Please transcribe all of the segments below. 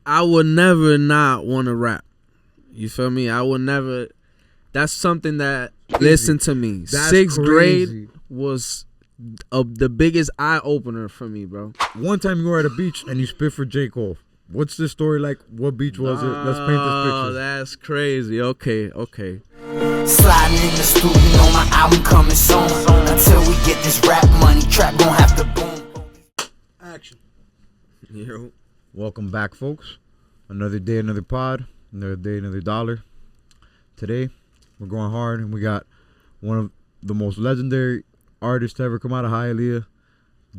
I would never not want to rap. You feel me? I would never. That's something that. Listen to me. That's Sixth crazy. grade was the biggest eye opener for me, bro. One time you were at a beach and you spit for J. Cole. What's this story like? What beach was it? Let's paint this Oh, picture. that's crazy. Okay. Sliding in the studio on my album coming soon. Until we get this rap money, trap gon' have to boom. Action. Yo. Welcome back, folks. Another day, another pod. Another day, another dollar. Today, we're going hard, and we got one of the most legendary artists to ever come out of Hialeah,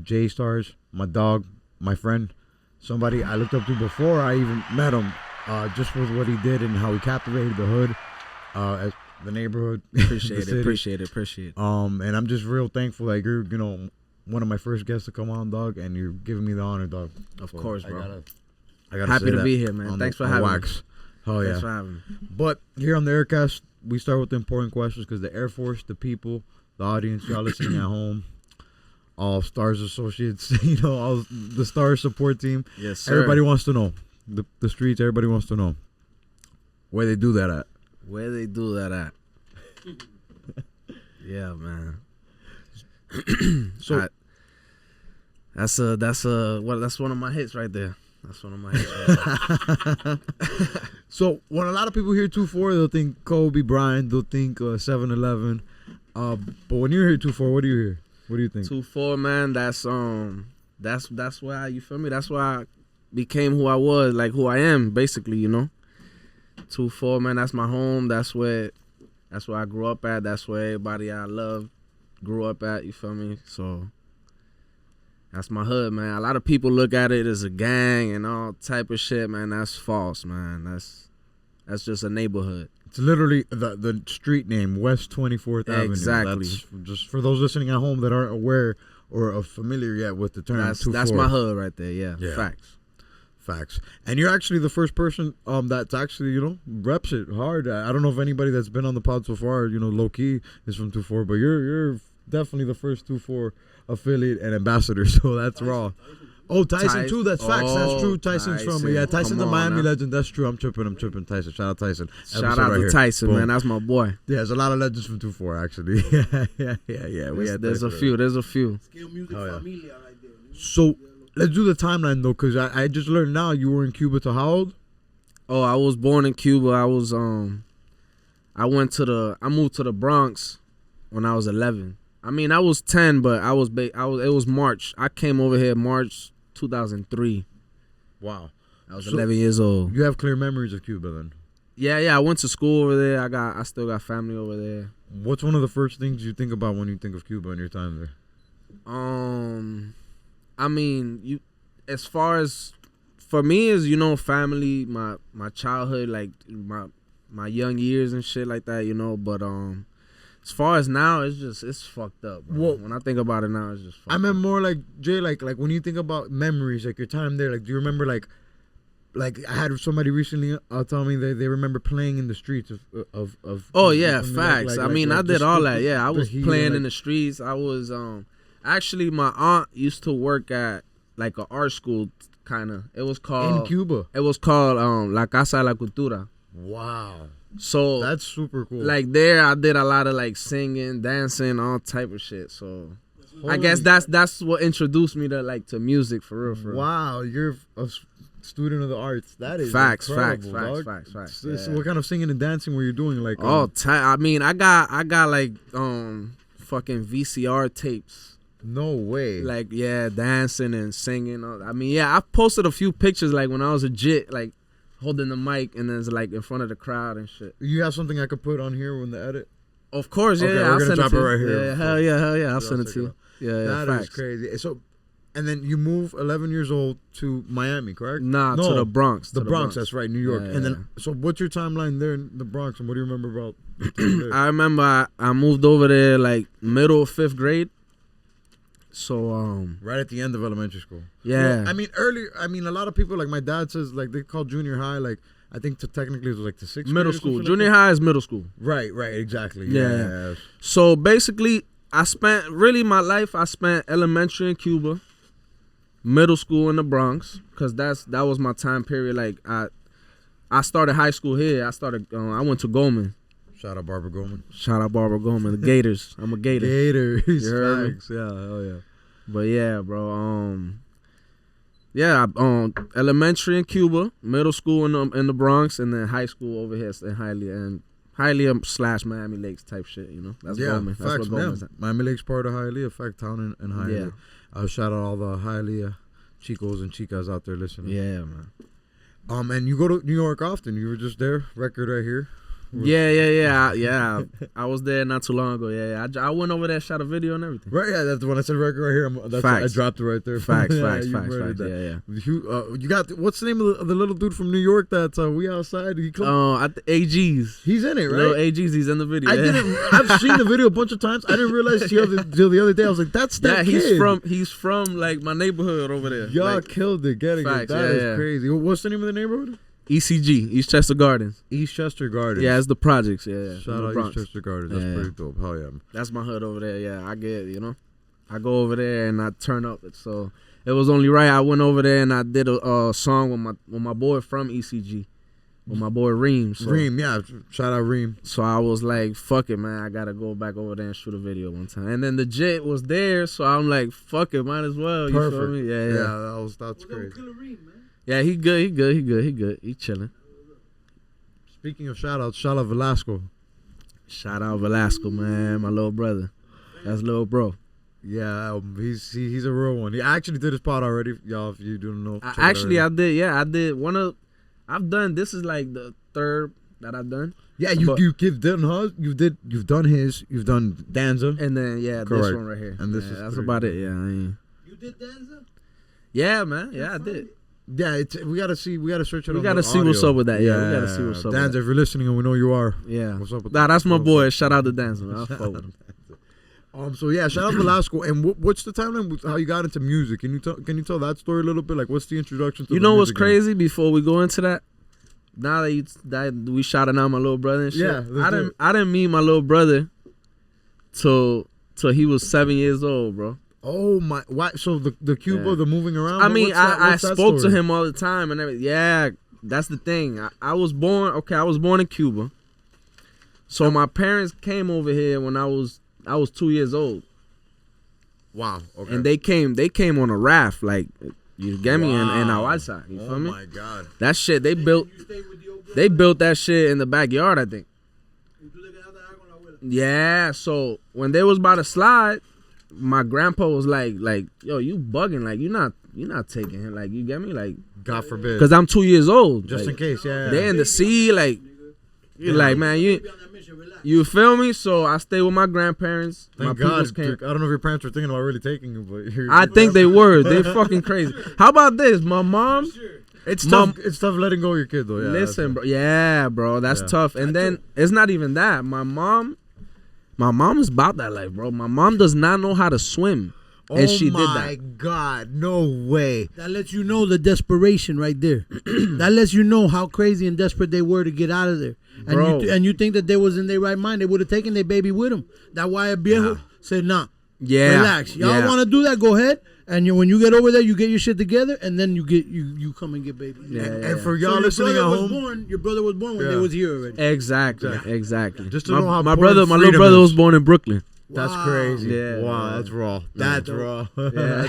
J-Starz, my dog, my friend, somebody I looked up to before I even met him, just with what he did and how he captivated the hood, as the neighborhood. Appreciate the it. city. Appreciate it. And I'm just real thankful that you're, one of my first guests to come on, dog, and you're giving me the honor, dog. Of course, bro. I gotta Happy say to that be here, man. Thanks for having me. Oh yeah. Thanks for having me. But here on the Heir Cast, we start with the important questions because the Air Force, the people, the audience, y'all listening at home, all Stars associates, all the Stars support team. Yes, sir. Everybody wants to know. The streets, everybody wants to know where they do that at. Where they do that at? Yeah, man. So that's one of my hits right there. That's one of my hits right there. So when a lot of people hear 2-4, they'll think Kobe Bryant, they'll think 7-Eleven. But when you hear 2-4, what do you hear? What do you think? 2-4, man. That's why, you feel me? That's why I became who I was, like who I am, basically. 2-4, man. That's my home. That's where I grew up at. That's where everybody I love grew up at. You feel me? So that's my hood, man. A lot of people look at it as a gang and all type of shit, man. That's false, man. That's just a neighborhood. It's literally the street name, West 24th Avenue. Exactly. That's just for those listening at home that aren't aware or familiar yet with the term. That's my hood right there. Yeah. Facts. And you're actually the first person that's actually, reps it hard. I don't know if anybody that's been on the pod so far, low key is from 2-4, but you're definitely the first 2-4 affiliate and ambassador, so that's raw. Oh, Tyson too. That's facts. That's true. Tyson's from me. Yeah, Tyson's a Miami legend. That's true. I'm tripping. Tyson. Shout out Tyson. Shout out to Tyson, man. That's my boy. Yeah, there's a lot of legends from 2-4 actually. Yeah. There's a few. Skill music familia right there. So let's do the timeline though, because I just learned now you were in Cuba to how old? Oh, I was born in Cuba. I was I moved to the Bronx when I was 11. I mean, I was 10, but it was March. I came over here March 2003. Wow. I was 11 years old. You have clear memories of Cuba then? Yeah. I went to school over there. I still got family over there. What's one of the first things you think about when you think of Cuba and your time there? I mean, as far as for me is family, my childhood, like my young years and shit like that, but as far as now, it's fucked up, bro. Well, when I think about it now, it's just fucked up. I meant more like, Jay, like when you think about memories, like your time there, like do you remember like I had somebody recently tell me they remember playing in the streets of Oh yeah, facts. I mean, I did all that. Yeah, I was playing in the streets. I was actually my aunt used to work at like an art school kind of. It was called in Cuba. It was called La Casa de la Cultura. Wow. So that's super cool. Like there, I did a lot of like singing, dancing, all type of shit. So I guess that's what introduced me to music for real. Wow, you're a student of the arts. That is facts. Facts. Yeah. What kind of singing and dancing were you doing? Like I mean, I got like fucking VCR tapes. No way. Like dancing and singing. I mean, I posted a few pictures like when I was a jit, like holding the mic and then it's like in front of the crowd and shit. You have something I could put on here when the edit? Of course, yeah. Okay, I'll we're gonna send drop it right here. Yeah, hell yeah. I'll send it to you. Yeah, that is crazy. So, and then you move 11 years old to Miami, correct? No, to the Bronx. The Bronx, that's right, New York. Yeah, and then, so what's your timeline there in the Bronx, and what do you remember about? I remember I moved over there like middle of 5th grade. So right at the end of elementary school. Yeah. Well, I mean earlier. I mean a lot of people like my dad says like they call junior high like I think technically it was like the 6th grade. Middle school. Junior high is middle school. Right, exactly. Yeah. So basically, I spent my life. I spent elementary in Cuba. middle school in the Bronx, cause that was my time period. Like I started high school here. I went to Goldman. Shout out Barbara Goldman. Shout out Barbara Goldman. The Gators. I'm a Gator. Gators. You heard me? Facts. Yeah. Oh yeah. But yeah, bro. Elementary in Cuba, middle school in the Bronx, and then high school over here in Hialeah / Miami Lakes type shit. You know, that's Goldman. That's facts, what Goldman's at. Miami Lakes part of Hialeah, fact town in Hialeah. Yeah. Shout out all the Hialeah chicos and chicas out there listening. Yeah, man. And you go to New York often. You were just there. Record right here. Yeah. I was there not too long ago. Yeah. I went over there, shot a video and everything. Right, yeah, that's the one I said record right here. Facts. I dropped it right there. Facts. Yeah. Yeah. You got what's the name of the little dude from New York that's we outside? AG's. He's in it, right? Little AG's. He's in the video. I've seen the video a bunch of times. I didn't realize till the other day. I was like, that's that kid. He's from like my neighborhood over there. Y'all like, killed it getting facts, it. That is crazy. What's the name of the neighborhood? ECG, Eastchester Gardens. Eastchester Gardens. Yeah, it's the projects. Yeah. Shout out Eastchester Gardens. That's pretty dope. Hell yeah. That's my hood over there. Yeah, I get it, you know. I go over there and I turn up. So it was only right. I went over there and I did a song with my boy from ECG, with my boy Reem. So, Reem, yeah. Shout out Reem. So I was like, fuck it, man. I got to go back over there and shoot a video one time. And then the jet was there. So I'm like, fuck it, might as well. You Perfect. feel me? Yeah. That's crazy. Yeah, he good. He chilling. Speaking of shout out Velasco. Shout out Velasco, man, my little brother. That's little bro. Yeah, he's a real one. He actually did his pod already, y'all. If you don't know, I did. Yeah, I did one of. I've done. This is like the third that I've done. Yeah, you've done his. You've done Danza, and then correct. This one right here. And this that's about it. Yeah. You did Danza? Yeah, man. Yeah, I did. Yeah, we gotta search it. We gotta see what's up with that. Yeah, we gotta see what's up. Danza, if you're listening, and we know you are. Yeah, what's up with that? That's my boy. Shout out to Danza. I'll fuck with him. So yeah, shout out Velasco. And what's the timeline? How you got into music? Can you tell that story a little bit? Like, what's the introduction to? You know what's crazy? Before we go into that, now that we shouting out my little brother and shit. Yeah, I didn't meet my little brother till he was 7 years old, bro. Oh my! Why? So the Cuba, the moving around. I mean, I spoke to him all the time and everything. Yeah, that's the thing. I was born in Cuba, so my parents came over here when I was 2 years old. Wow. Okay. And they came on a raft, like, you get me, in our side. You feel me? Oh my God. That shit they built that shit in the backyard, I think. Yeah. So when they was about to slide, my grandpa was like, yo, you bugging, like you're not taking him, like, you get me, like, God forbid, because I'm 2 years old, just like, in case, yeah. They in the sea, like, you're like, man, you feel me? So I stayed with my grandparents. Thank my God. Came. I don't know if your parents were thinking about really taking you, but I think they were. They fucking crazy. How about this? My mom. It's tough. It's tough letting go of your kid, though. Yeah. Listen, bro. Yeah, bro. That's tough. And then it's not even that. My mom is about that life, bro. My mom does not know how to swim. And she did that. Oh my God, no way. That lets you know the desperation right there. That lets you know how crazy and desperate they were to get out of there. And you think that they was in their right mind, they would have taken their baby with them. That's why a viejo said, nah, relax. Y'all want to do that, go ahead. And when you get over there, you get your shit together, and then you come and get baby. And for y'all listening at home, your brother was born when they was here already. Exactly. Just to know how my little brother was born in Brooklyn. That's crazy. Yeah, wow, that's raw. That's raw. Yeah.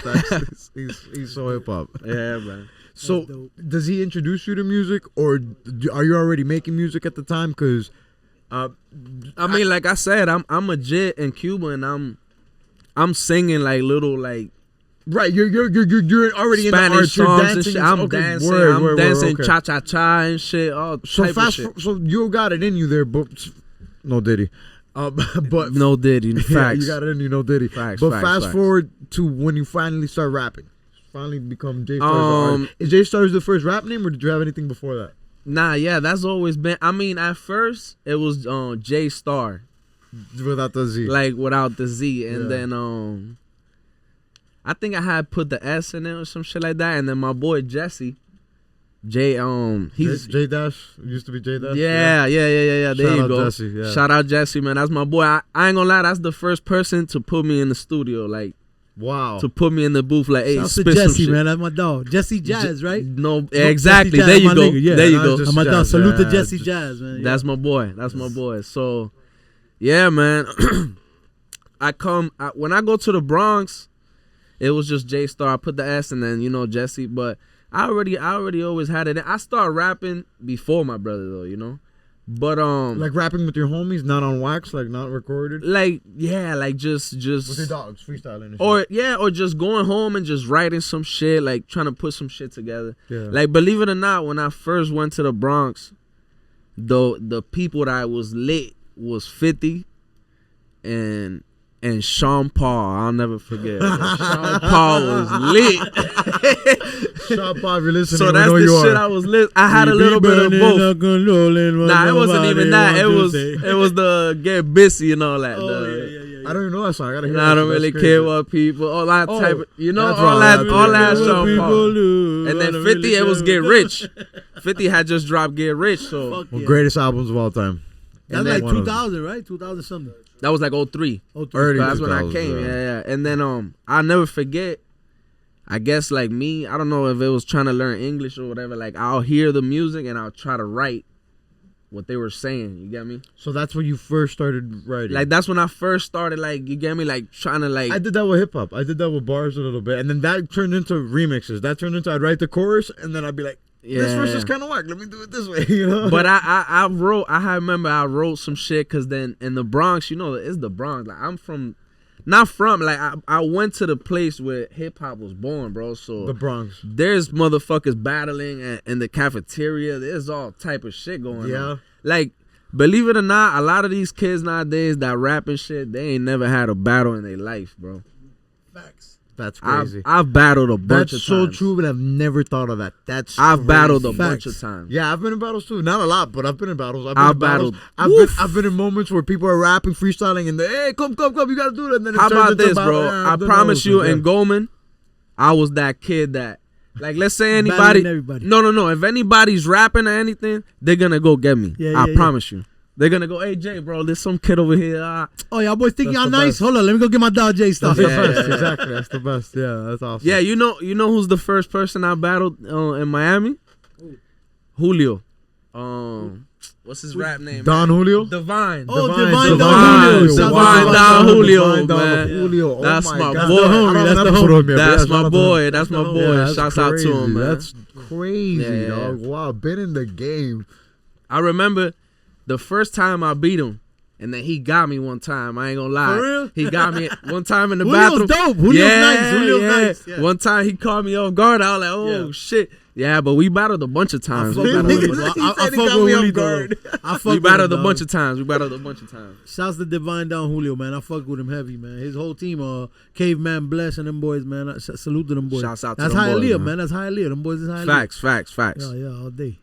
He's so hip hop. Yeah, man. So, does he introduce you to music, or are you already making music at the time? Because, I mean, like I said, I'm a jet in Cuba, and I'm singing like little like. Right, you're already Spanish in the art. songs and shit. I'm dancing cha cha cha and shit. All type of shit. So you got it in you there, but no Diddy. But no Diddy. Facts. Yeah, you got it in you, no Diddy. Facts. But fast forward to when you finally start rapping, finally become J-Starz. Is J-Starz the first rap name, or did you have anything before that? Nah, yeah, that's always been. I mean, at first it was J-Starz without the Z, like without the Z, and then I think I had put the S in it or some shit like that, and then my boy Jesse. He's J Dash. Used to be J Dash. Yeah. There you go. Jesse, yeah. Shout out Jesse, man. That's my boy. I ain't gonna lie. That's the first person to put me in the studio. Like, Wow. to put me in the booth like, hey, Shouts to spit some Jesse, shit. man. That's my dog. Jesse Jazz, right? No, exactly. Jazz, There you my go. nigga, yeah. There you Nah, go. just I'm my dog. Jazz, Salute to yeah, Jesse just- Jazz, man. Yeah. That's my boy. That's my boy. So, yeah, man. When I go to the Bronx, it was just J-Star. I put the S and then, you know, Jesse. But I already always had it. I started rapping before my brother, though, you know. But Like rapping with your homies, not on wax, like not recorded. like yeah, like just With your dogs, freestyling. And shit. or just going home and just writing some shit, like trying to put some shit together. Yeah. Like, believe it or not, when I first went to the Bronx, the people that I was lit was 50 and Sean Paul. I'll never forget. Sean Paul was lit. Sean Paul, if you're listening, So we that's know the you shit are. I was lit. I had a little bit of both. Nah, it wasn't even that. It was the get busy and all that. I don't even know that song. I gotta hear. And I that don't shit. really That's care crazy. what people, all that Oh, type of, you know, that's all right, that, that's all right. that What Sean people Paul. And then 50, it was Get Rich. 50 had just dropped Get Rich, so Fuck One yeah. greatest albums of all time. That's And like then one of 2000, right? 2000 something. that was like 03. Oh, Early That's when I 2000s, came, yeah. yeah. And then I'll never forget, I guess like me, I don't know if it was trying to learn English or whatever, like I'll hear the music and I'll try to write what they were saying, you get me? So that's when you first started writing. Like that's when I first started, like, you get me, like trying to like I did that with hip hop. I did that with bars a little bit, and then that turned into remixes. That turned into I'd write the chorus, and then I'd be like, "This verse is kind of whack. Let me do it this way," you know. But I remember I wrote some shit because then in the Bronx, you know, it's the Bronx. Like I'm from, not from, like I went to the place where hip hop was born, bro. So the Bronx. there's motherfuckers battling in the cafeteria. There's all type of shit going Yeah. on. Like, believe it or not, a lot of these kids nowadays that rap and shit, they ain't never had a battle in their life, bro. Facts. That's crazy. I've battled a bunch That's of so times. true, but I've never thought of that. That's I've crazy. battled a Facts. bunch of times. Yeah, I've been in battles too. Not a lot, but I've been in battles. I've I've been in battles. battled. I've been in moments where people are rapping, freestyling, and they, hey, come, you gotta do it. And then it How turns about into a this, battle. bro? Yeah, I I've done promise those, you, yeah. in Goldman, I was that kid that, like, let's say Battling anybody, everybody. no. If anybody's rapping or anything, they're gonna go get me. Yeah, I yeah. promise you. They're gonna go, hey Jay, bro, there's some kid over here. Oh, y'all boys think That's y'all the nice? best. Hold on, let me go get my dog J-Star. That's Yeah. the best. Exactly. That's the best. Yeah, that's awesome. Yeah, you know who's the first person I battled in Miami? Julio. What's his rap name? Don Julio. Divine. Oh, Divine Divine Don Julio. Don Julio, Divine Don man. Julio. Oh That's my God. boy. I don't have That's an the episode homie. of him yet, but That's yeah, shout my out to boy. him. That's my Yeah, boy. that's Shouts out to him, man. That's crazy, Yeah. dog. Wow, been in the game. I remember the first time I beat him, and then he got me one time. I ain't gonna lie. For real? He got me one time in the Julio's bathroom. dope. Julio's nice. Julio's nice. Yeah. One time he caught me off guard. I was like, oh Yeah. shit. Yeah, but we battled a bunch of times. fuck We with battled, Julio, bro. I He said fuck he with got me off Julio, guard. though. I fuck we with battled him, a bunch dog. of times. We battled a bunch of times. Shouts to Divine Don Julio, man. I fuck with him heavy, man. His whole team, Caveman Bless and them boys, man. Salute to them boys. Shouts out to That's them boys, Hialeah, man. man. That's Hialeah. Them boys is Hialeah. Facts. Yeah, all day.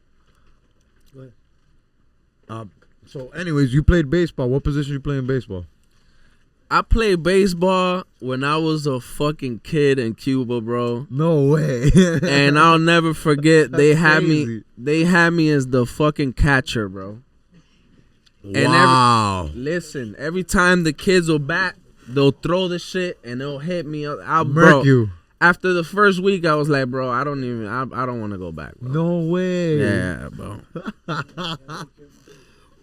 So, anyways, you played baseball. What position you play in baseball? I played baseball when I was a fucking kid in Cuba, bro. No way. And I'll never forget they That's had crazy. me as the fucking catcher, bro. Wow. Listen, every time the kids will bat, they'll throw the shit and they'll hit me. I'll Murk bro. you. After the first week, I was like, bro, I don't want to go back, bro. No way. Yeah, bro.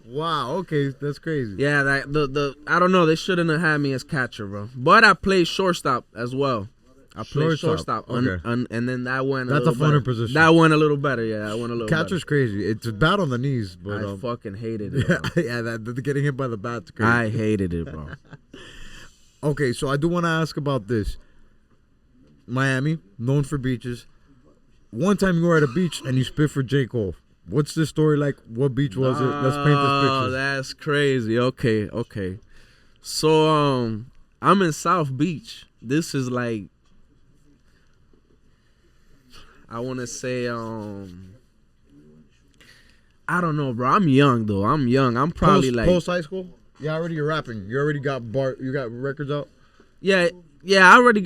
Wow. Okay, that's crazy. Yeah, that I don't know. They shouldn't have had me as catcher, bro. But I played shortstop as well. I played shortstop, okay. and then that went. That's a a little funner better. position. That went a little better. Yeah, that went a little Catcher's crazy. It's bad on the knees, better. but I fucking hated it. yeah, Bro. yeah, that getting hit by the bat's crazy. I hated it, bro. Okay, so I do want to ask about this. Miami, known for beaches. One time you were at a beach and you spit for J. Cole. What's this story like? What beach was it? Let's paint this Oh, picture. that's crazy. Okay. So I'm in South Beach. This is like, I want to say I don't know, bro. I'm young though. I'm probably Post like high school. Yeah, you're rapping. You already got you got records out. yeah. Yeah, I already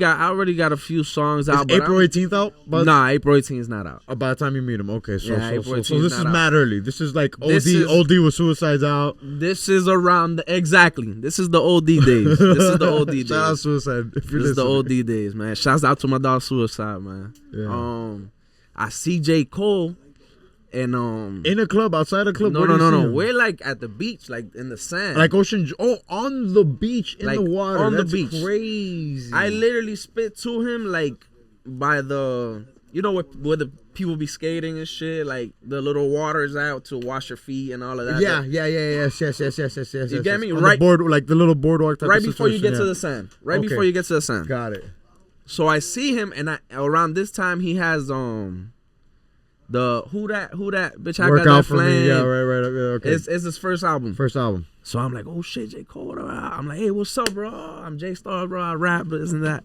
got a few songs out. Is April 18th out? Nah, April 18th is not out. By the time you meet him, okay. So Yeah, April 18th so this is is not mad early. This is like This is- OD with Suicide's out. This is around exactly. This is the OD days. This is the OD days. Shout out Suicide. If you're This is the listening. OD days, man. Shouts out to my dog Suicide, man. Yeah. I see J. Cole and In a club, outside a club. No. where do you see him? We're like at the beach, like in the sand. Like Ocean. Oh, on the beach in Like, the water. on the That's beach. Crazy. I literally spit to him like by the where the people be skating and shit, like the little waters out to wash your feet and all of that. Yeah. Yes. You get me? On Right- the board, like the little boardwalk type Right of before you get situation, to yeah. the sand. Right Okay. before you get to the sand. Got it. So I see him, and around this time he has the who that bitch I Work got out that for me. flame. Yeah, right. Okay. It's his first album. First album. So I'm like, oh shit, J. Cole. I'm like, hey, what's up, bro? I'm J-Starz, bro. I rap, but isn't that?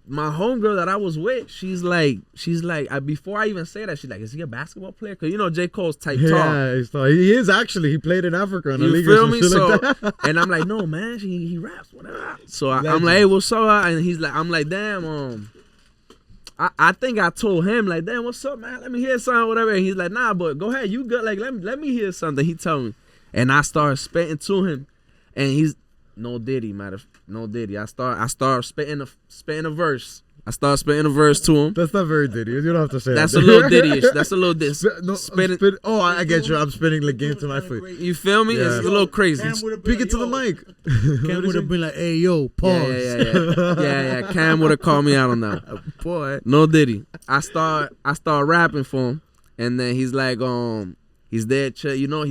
My homegirl that I was with, she's like, before I even say that, she's like, is he a basketball player? Cause J. Cole's type tall. Yeah, he is actually. He played in Africa in the You league. feel or some me? shit So, like that. and I'm like, no, man, he raps, whatever. So I'm Legend. like, hey, what's up? And he's like, I'm like, damn, I think I told him like, damn, what's up, man? Let me hear something, whatever. And he's like, nah, but go ahead, you good? Like, let me hear something. He told me, and I started spitting to him, and he's no Diddy, no Diddy. I start spitting a verse. I start spitting a verse to him. That's not very Diddy. You don't have to say That's that. a little Diddy-ish. That's a little diss. Spitting. Oh, I get you. I'm spitting the game to my foot. You feel me? Yeah. It's a little crazy. Speak it to the mic. Cam would have been like, hey, yo, pause. Yeah. Cam would have called me out on that. Boy. No Diddy. I start rapping for him, and then he's like, he's there, he's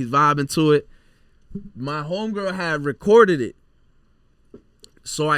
vibing to it. My homegirl had recorded it. So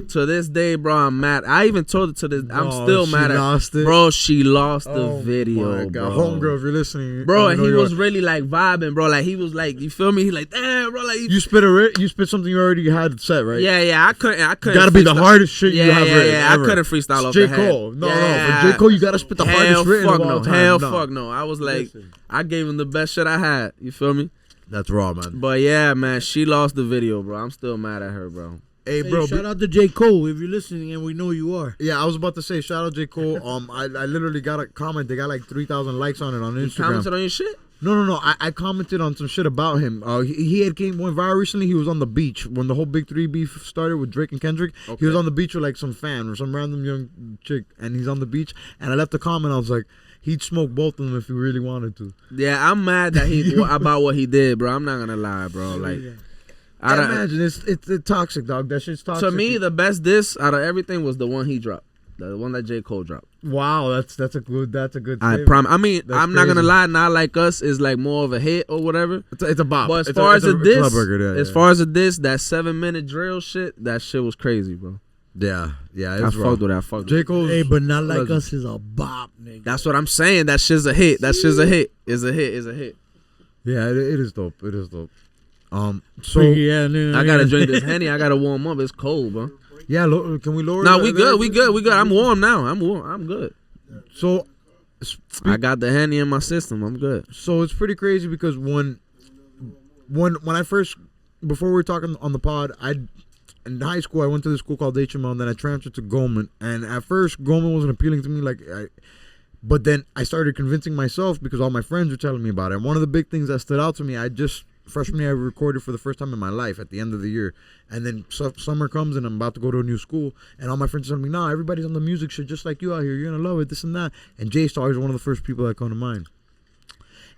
to this day, bro, I'm mad. I even told her to this. I'm still mad at her. Bro, she lost the video, my God. bro. Homegirl, if you're listening. Bro, I and know he you was are. really like vibing, bro. Like he was like, you feel me? He like, damn, bro. Like You spit something you already had set, right? yeah. I couldn't. Gotta be the hardest shit you have written. Yeah. ever. I couldn't freestyle off J. the head. Cole. No, Yeah. for J. Cole, you gotta spit the hardest written of all time. Hell No. fuck no. I was like, Listen. I gave him the best shit I had. You feel me? That's raw, man. But yeah, man, she lost the video, bro. I'm still mad at her, bro. Hey, Hey, bro. shout out to J. Cole if you're listening, and we know you are. Yeah, I was about to say, shout out J. Cole. I literally got a comment. They got like 3,000 likes on it on You Instagram. commented on your shit? No. I commented on some shit about him. He went viral recently. He was on the beach when the whole Big 3 beef started with Drake and Kendrick. Okay. He was on the beach with like some fan or some random young chick, and he's on the beach. And I left a comment. I was like, he'd smoke both of them if he really wanted to. Yeah, I'm mad that about what he did, bro. I'm not gonna lie, bro. Like, I imagine it's toxic, dog. That shit's toxic. to me, the best diss out of everything was the one he dropped, the one that J. Cole dropped. Wow, that's a good. I statement. promise. I mean, That's I'm not gonna crazy. lie. Not Like Us is like more of a hit or whatever. It's a bop. But as It's far as it's a diss, club record, yeah, as yeah. far as a diss, that 7-minute drill shit, that shit was crazy, bro. Yeah, I it's raw. fucked with that. I fucked with J. that. Cole's Hey, but Not Like legend. Us is a bop, nigga. That's what I'm saying. That shit's a hit. That shit's a hit. Is a hit. Is a hit. Yeah, it is dope. It is dope. So yeah, nigga, I gotta drink this Henny. I gotta warm up. It's cold, bro. yeah, can we lower? No, that we there? good. We good. We good. I'm warm now. I'm warm. I'm good. So I got the Henny in my system. I'm good. So it's pretty crazy because when I first, before we were talking on the pod, in high school I went to this school called HML, and then I transferred to Goldman. And at first Goldman wasn't appealing to me, but then I started convincing myself because all my friends were telling me about it. And one of the big things that stood out to me, freshman year I recorded for the first time in my life at the end of the year, and then summer comes and I'm about to go to a new school, and all my friends tell me, nah, everybody's on the music shit just like you out here, you're gonna love it, this and that. And J-Starz is one of the first people that come to mind.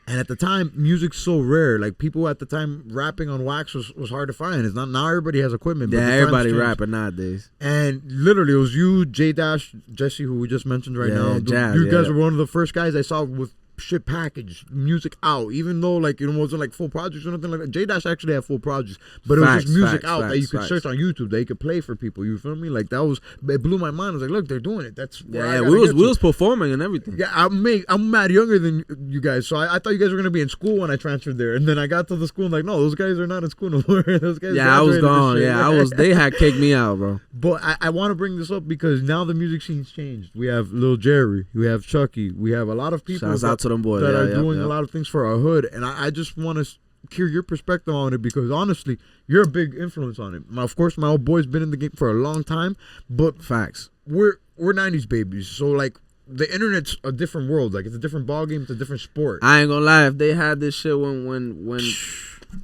And at the time, music's so rare. Like, people at the time rapping on wax was hard to find. It's not now. Everybody has equipment. But Yeah, the times everybody changed. rapping nowadays. And literally, it was you, J-Dash, Jesse, who we just mentioned right Yeah, now. Jazz, You yeah. guys were one of the first guys I saw with shit packaged, music out. Even though, like, it wasn't like full projects or nothing like that. J-Dash actually had full projects, but it was Facts, just music facts, out that you facts, could facts. search on YouTube, that you could play for people. You feel me? Like, it blew my mind. I was like, look, they're doing it. That's where I Yeah, gotta we get to. was performing and everything. Yeah, I'm mad younger than you guys, so I thought you guys were gonna be in school when I transferred there, and then I got to the school and like, no, those guys are not in school no more. Those guys. Yeah, I was graduated and gone. shit. Yeah, I was. They had kicked me out, bro. But I want to bring this up because now the music scene's changed. We have Lil Jerry, we have Chucky, we have a lot of people Shouts out to them boys. that Yeah, are yeah, doing yeah. a lot of things for our hood, and I just want to hear your perspective on it because honestly, you're a big influence on it. Of course, my old boy's been in the game for a long time, but Facts. we're 90s babies, so like the internet's a different world. Like it's a different ball game. It's a different sport. I ain't gonna lie. If they had this shit when,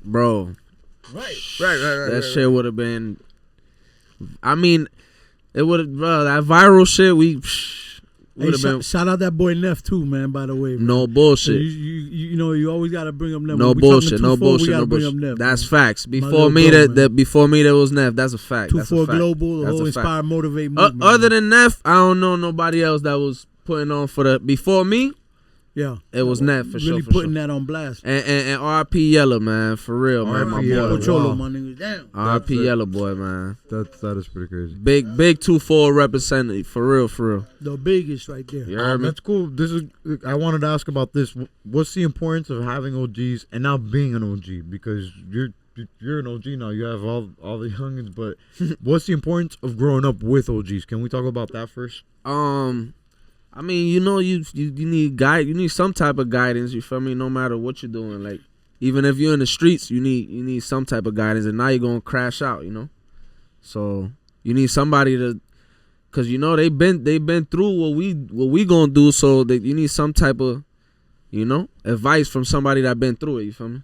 bro, Right. that shit would have been. I mean, it would have, bro. That viral shit, we would have been. Shout out that boy Neff too, man. By the way, bro. No bullshit. You know you always gotta bring up Neff. No When we bullshit. talking No 2-4, bullshit. We gotta No bring bullshit. up Neff. That's man. facts. little Before me, bro, that before me, there was Neff. That's a fact. That's a 2-4 fact. Global, the That's whole a fact. Inspire Motivate movement. Other than Neff, I don't know nobody else that was putting on for the before me. yeah, It was Neff for really sure. putting that on blast. And RP Yellow, man, for real, man, my R.I.P. Yellow. boy. Cholo, wow. my nigga. Damn. RP That's it. Yellow boy, man. That is pretty crazy. Big 2-4 representative, for real. The biggest right there. You heard me? That's cool. I wanted to ask about this. What's the importance of having OGs and now being an OG? Because you're an OG now. You have all the youngins, but what's the importance of growing up with OGs? Can we talk about that first? I mean, you know, you need guide. You need some type of guidance. You feel me? No matter what you're doing, like even if you're in the streets, you need some type of guidance. And now you're gonna crash out, you know. So you need somebody to, cause you know they've been through what we gonna do. So that you need some type of, you know, advice from somebody that been through it. You feel me?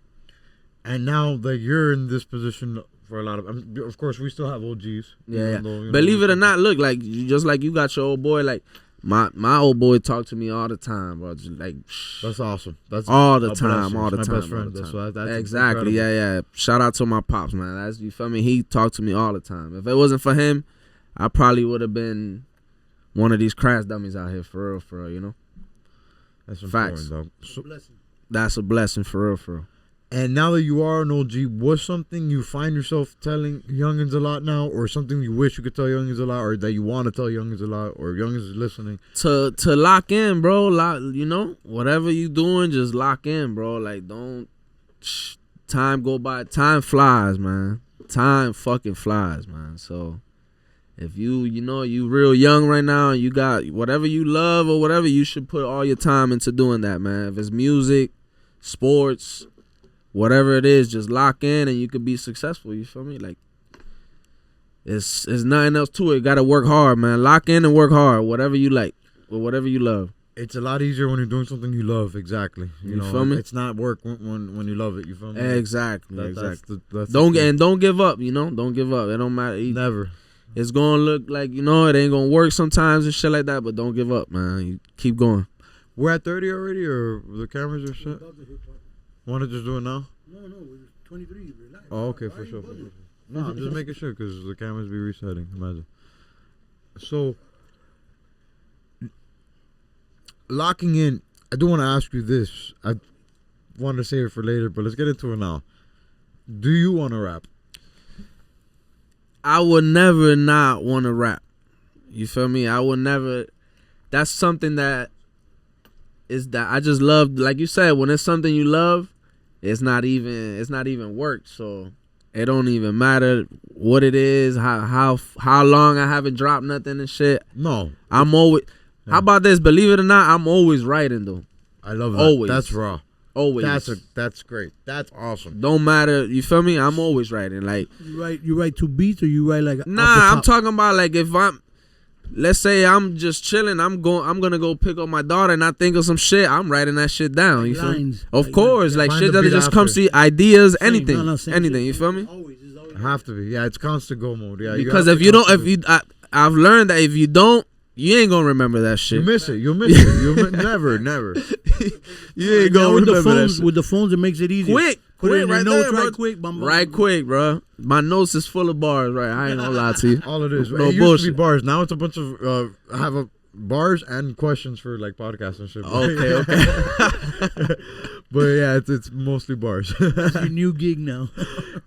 And now that you're in this position for a lot of course, we still have OGs. Yeah. Though, you know, Believe it or not, look, like just like you got your old boy, like. My old boy talk to me all the time, bro. Just like that's awesome. That's all the a time, blessing. all the My time. best friend. all the That's time. why. That's exactly. incredible. Yeah. Shout out to my pops, man. That's, you feel me? He talked to me all the time. If it wasn't for him, I probably would have been one of these crash dummies out here, for real. You know. That's Facts. important, though. So, That's a blessing, for real. and now that you are an OG, what's something you find yourself telling youngins a lot now, or something you wish you could tell youngins a lot, or that you want to tell youngins a lot, or youngins listening? To lock in, bro. You know, whatever you doing, just lock in, bro. Like don't time go by. Time flies, man. Time fucking flies, man. So if you know you real young right now and you got whatever you love or whatever, you should put all your time into doing that, man. If it's music, sports, whatever it is, just lock in and you could be successful. You feel me? Like it's nothing else to it. You gotta work hard, man. Lock in and work hard. Whatever you like or whatever you love. It's a lot easier when you're doing something you love. Exactly. You know, feel me? It's not work when you love it. You feel me? Exactly. Exactly. That's Don't give up. You know, don't give up. It don't matter. Never. It's gonna look like, you know, it ain't gonna work sometimes and shit like that. But don't give up, man. You keep going. We're at 30 already, or the cameras are set? Want to just do it now? No, we're 23. Relax. Oh, okay, for sure. No, I'm just making sure because the cameras be resetting. Imagine. So, locking in. I do want to ask you this. I wanted to save it for later, but let's get into it now. Do you want to rap? I would never not want to rap. You feel me? I would never. That's something that is that I just love. Like you said, when it's something you love, it's not even work. So it don't even matter what it is, how long I haven't dropped nothing and shit. No. I'm always. How about this? Believe it or not, I'm always writing though. I love that. Always. That's raw. Always. That's great. That's awesome. Don't matter. You feel me? I'm always writing. Like You write two beats or you write like nah, I'm talking about like if let's say I'm just chilling, I'm gonna go pick up my daughter and I think of some shit, I'm writing that shit down. You feel me? Of course, like Find shit the that beat just after. comes to you, ideas, Same. anything, No, same anything. shit. You feel me? Always. Have to be. Yeah, it's constant go mode. Yeah, Because have if to you don't, constantly- I've learned that if you don't, you ain't gonna remember that shit. you miss it. You'll miss it. You'll never. You ain't gonna with the remember that phones, shit. with the phones, it makes it easier. Put it in your right notes there, right bro. quick. Bum, bum. Right quick, bro. My notes is full of bars. Right, I ain't gonna lie to you. All it is. No it used bullshit. to be bars. Now it's a bunch of I have a bars and questions for like podcasts and shit. Okay. But yeah, it's mostly bars. It's your new gig now.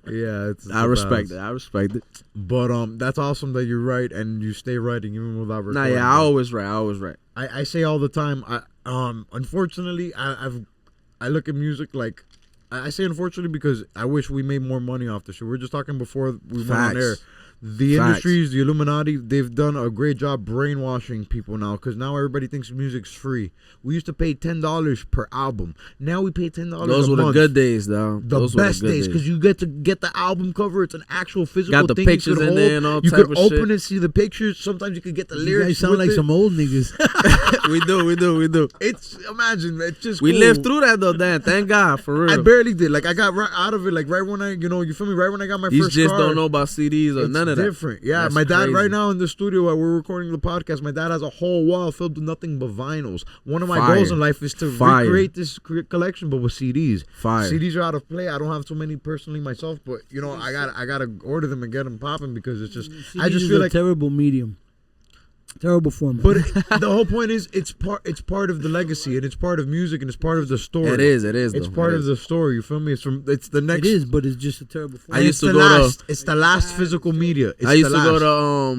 Yeah, it's I a respect balance. it. I respect it. But that's awesome that you write and you stay writing even without recording. Nah, yeah, I always write. I say all the time. Unfortunately, I look at music like I say unfortunately because I wish we made more money off the show. We were just talking before we went on air. The Facts. industries, the Illuminati, they've done a great job brainwashing people now because now everybody thinks music's free. We used to pay $10 per album. Now we pay $10 Those a were month. the good days, though. The Those were best good days because you get to get the album cover. It's an actual physical Got the thing. pictures you could in there and all You type could of open shit. and see the pictures. Sometimes you could get the You lyrics. guys sound with like it. some old niggas. We do. It's imagine it's just We cool. lived through that though, Dan. Thank God, for real. I barely did. Like I got right out of it. Like right when I, you feel me? Right when I got my These first just car. don't know about CDs or It's none of that. different. Yeah, That's my dad crazy. right now in the studio while we're recording the podcast, my dad has a whole wall filled with nothing but vinyls. One of my Fire. goals in life is to Fire. recreate this collection, but with CDs. Fire. CDs are out of play. I don't have too many personally myself, but I gotta order them and get them popping because it's just I just feel a like. terrible medium. Terrible format. But the whole point is it's part of the legacy and it's part of music and it's part of the story. It is. It's though. part It of is. the story. You feel me? It's the next. it is, but it's just a terrible format. I used to the go last. to. It's the last physical media. It's I used the to go last.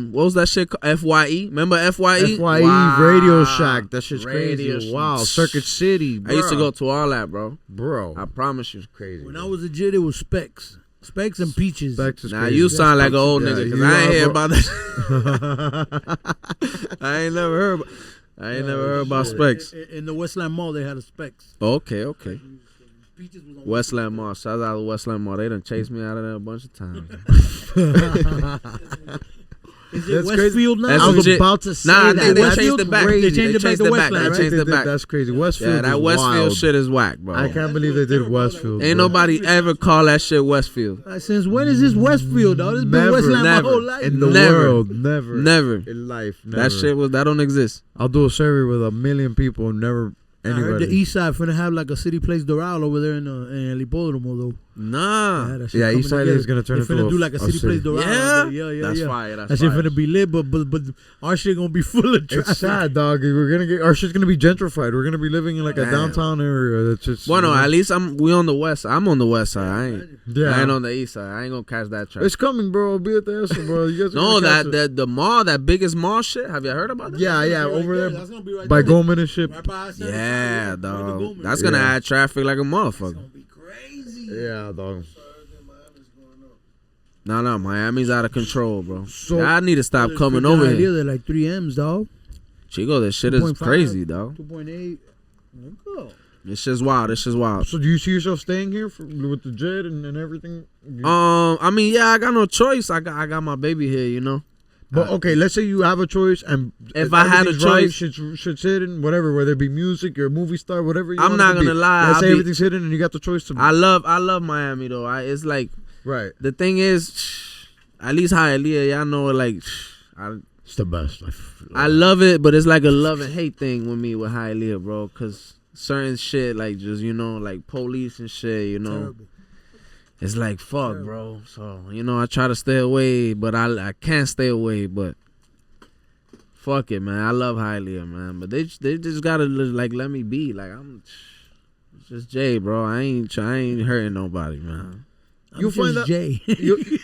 to what was that shit called? FYE? Remember FYE? FYE Wow. Radio Shack. That shit's Radio crazy. Shack. Wow. Circuit City. I used to bruh. go to all that, bro. Bro. I promise you. Crazy. When I was a kid, it was Specs. Specs and Peaches. Specs is Nah, crazy. you sound like an old Yeah, nigga because you I ain't are, hear bro. about that. I ain't never heard. I ain't never heard about Specs. In the Westland Mall, they had a Specs. Okay. Peaches was on Westland Mall. Shout out to Westland Mall. They done chased me out of there a bunch of times. Is it That's Westfield now? That's I was legit. about to say Nah, that. they That's changed it back. crazy. They changed it back to Westland, They right? changed it back. That's crazy. Westfield. Yeah, that is Westfield wild. shit is whack, bro. I can't believe they did Westfield. Ain't bro. nobody ever call that shit Westfield. Since when is this Westfield, dog? This been Never, Westland never. my whole life. in the Never. world. Never. Never. In life. Never. That shit that don't exist. I'll do a survey with 1 million people and never I heard anybody. the East Side finna have like a City Place Doral over there in El Hipódromo, though. Nah. that shit Yeah, coming East Side together. is gonna turn They into finna a do like a City Place city. Doral. Yeah? Yeah. That's fire. That's That shit fire. finna be lit, but our shit gonna be full of traffic. It's sad, dog. We're gonna get our shit's gonna be gentrified. We're gonna be living in like a Damn. downtown area. That's just Well, no, at least we on the west side. I'm on the west side. I yeah. ain't on the east side. I ain't gonna catch that traffic. It's coming, bro. I'll be at the Esso, bro. You guys are No, gonna catch it. the mall, that biggest mall shit. Have you heard about that? Yeah, Right over there That's gonna be right by there. Goldman and shit. Right by Center Yeah, Fire, by the dog. Goldman. That's gonna Yeah. add traffic like a It's motherfucker. gonna be crazy. Yeah, dog. No, Miami's out of control, bro. So- I need to stop There's coming freaking over idea, here. They're like 3 M's, dog. Chico, this shit is 2.5. crazy, dog. 2.8. This shit's wild. This shit's wild. So do you see yourself staying here with the jet and everything? I mean, yeah, I got no choice. I got my baby here, you know. But okay, let's say you have a choice, and If I had a everything's right, choice- shit's hidden, whatever, whether it be music or movie star, whatever. You I'm want it not to be. gonna lie, Let's I'll say be- everything's hidden, and you got the choice to. I love Miami though. It's like Right, the thing is, at least Hialeah, y'all know, like, it's the best. I love it, but it's like a love and hate thing with me with Hialeah, bro. Cause certain shit, like just like police and shit, Terrible. it's like fuck, bro. So I try to stay away, but I can't stay away. But fuck it, man. I love Hialeah, man. But they just gotta like let me be. Like it's just Jay, bro. I ain't hurting nobody, man. You'll I'm find just out- Jay.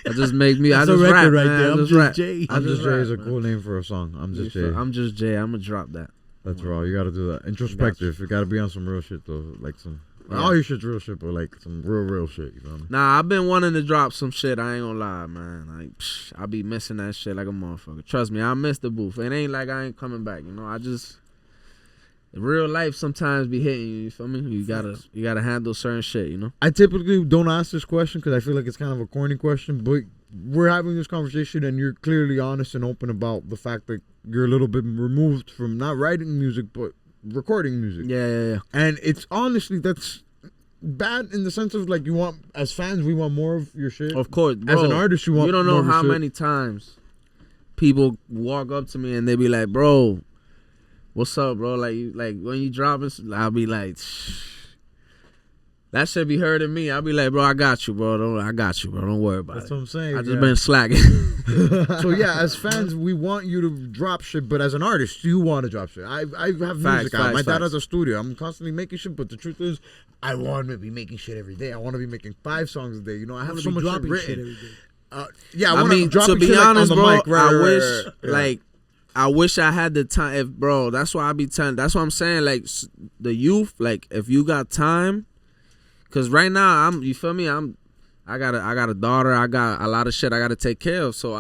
I just make me. I That's a just record rap, right man. there. I I'm just just rap. Jay. I'm just Jay rap, is a man. cool name for a song. I'm just Jay. I'm just Jay. I'm gonna drop that. That's raw. You gotta do that. Introspective. You gotta be on some real shit though, like some. Yeah. All your shit's real shit, but like some real shit. You know what I mean? Nah, I've been wanting to drop some shit. I ain't gonna lie, man. Like, I be missing that shit like a motherfucker. Trust me, I miss the booth. It ain't like I ain't coming back. I just real life sometimes be hitting you. You feel me? You gotta handle certain shit. I typically don't ask this question because I feel like it's kind of a corny question, but we're having this conversation and you're clearly honest and open about the fact that you're a little bit removed from not writing music but recording music. Yeah. And it's honestly that's bad in the sense of like you want as fans we want more of your shit. Of course, bro. As an artist you want You don't more know of your how shit. many times people walk up to me and they be like, "Bro, what's up, bro?" Like when you drop it, I'll be like, that should be hurting me. I'll be like, "Bro, I got you, bro. Don't worry about That's it." what I'm saying. I just yeah. been slacking. So yeah, as fans, we want you to drop shit, but as an artist, you want to drop shit. I have music out. My dad has a studio. I'm constantly making shit, but the truth is, I want to be making shit every day. I want to be making 5 songs a day. I have so much shit dropping written. shit every day. Yeah, I mean, drop to be shit, honest, like, on bro, the mic. Right, I right, wish, right, right. like, I wish I had the time. Bro, that's why I be telling. That's what I'm saying. Like, the youth, like, if you got time, cause right now you feel me? I got a daughter. I got a lot of shit I got to take care of. So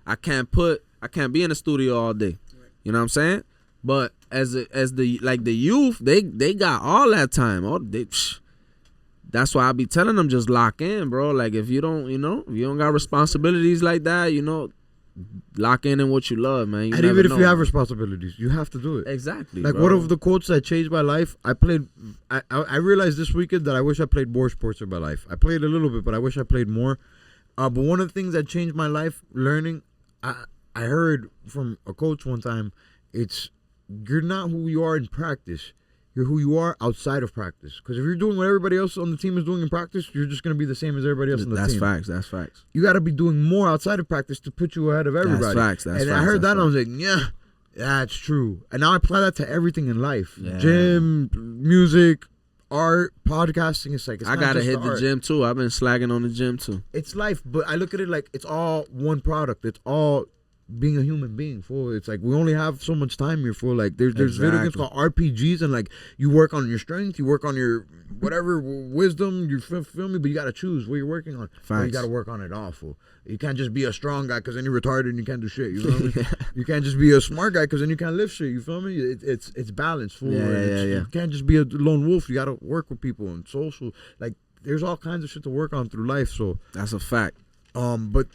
I can't be in the studio all day. You know what I'm saying? But as the youth, they got all that time. That's why I be telling them just lock in, bro. Like if you don't, if you don't got responsibilities like that, lock in what you love, man. And even if you have responsibilities, you have to do it. Exactly. Like bro. one of the quotes that changed my life, I realized this weekend that I wish I played more sports in my life. I played a little bit, but I wish I played more. But one of the things that changed my life, learning, I heard from a coach one time, it's you're not who you are in practice. You're who you are outside of practice. Because if you're doing what everybody else on the team is doing in practice, you're just going to be the same as everybody else on the team. That's facts. You got to be doing more outside of practice to put you ahead of everybody. That's facts. I heard that and I was like, yeah, that's true. And now I apply that to everything in life. Yeah. Gym, music, art, podcasting. It's I got to hit the gym too. I've been slagging on the gym too. It's life, but I look at it like it's all one product. It's all being a human being. Fool. It's like we only have so much time here. For like there's video games called RPGs, and like you work on your strength, you work on your whatever wisdom. You feel me? But you got to choose what you're working on. Or you got to work on it all. Fool. You can't just be a strong guy because then you're retarded and you can't do shit. You feel me? You can't just be a smart guy because then you can't lift shit. You feel me? It's balanced. Fool. Yeah. You can't just be a lone wolf. You got to work with people and social. Like there's all kinds of shit to work on through life. So that's a fact. But.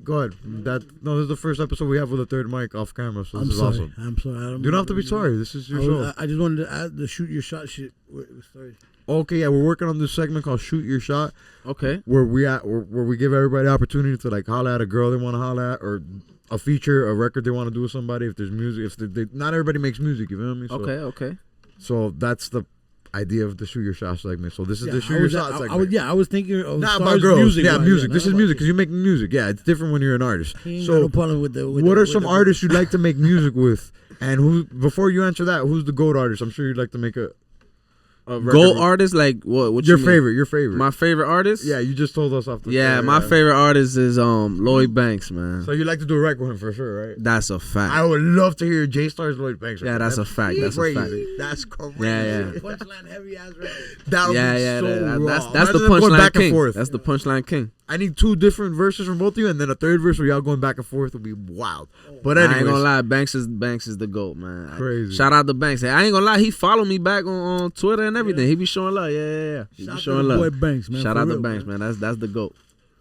Go ahead. This is the first episode we have with a third mic off camera, so this is awesome. I'm sorry. You don't have to be sorry. This is your show. I just wanted to add the shoot your shot shit. Sorry. Okay, yeah, we're working on this segment called Shoot Your Shot. Okay. Where we give everybody the opportunity to like holler at a girl they want to holler at, or a feature, a record they want to do with somebody. If there's music, not everybody makes music. You feel me? So, okay. So that's the idea of the Shoot Your Shot segment. So this is the Shoot Your Shot segment. I was thinking of about girls. Music, music. This is music because you're making music. Yeah, it's different when you're an artist. So what are some artists you'd like to make music with? And who? Before you answer that, who's the GOAT artist? I'm sure you'd like to make a GOAT artist. Like what? Your favorite? Your favorite? My favorite artist? Yeah, you just told us off the. Yeah, my favorite artist is Lloyd Banks, man. So you like to do a record with him for sure, right? That's a fact. I would love to hear J-Starz Lloyd Banks. Yeah, that's a fact. That's crazy. a fact. That's crazy. Yeah. Punchline heavy ass record. That would be so raw. That's the punchline king. That's the punchline king. I need 2 different verses from both of you, and then a third verse where y'all going back and forth would be wild. But anyways, I ain't gonna lie, Banks is the GOAT, man. Crazy. Shout out to Banks. Hey, I ain't gonna lie, he followed me back on Twitter and everything. He be showing love. Yeah. He be showing love. Boy Banks, man. Shout out to Banks, man. That's the GOAT.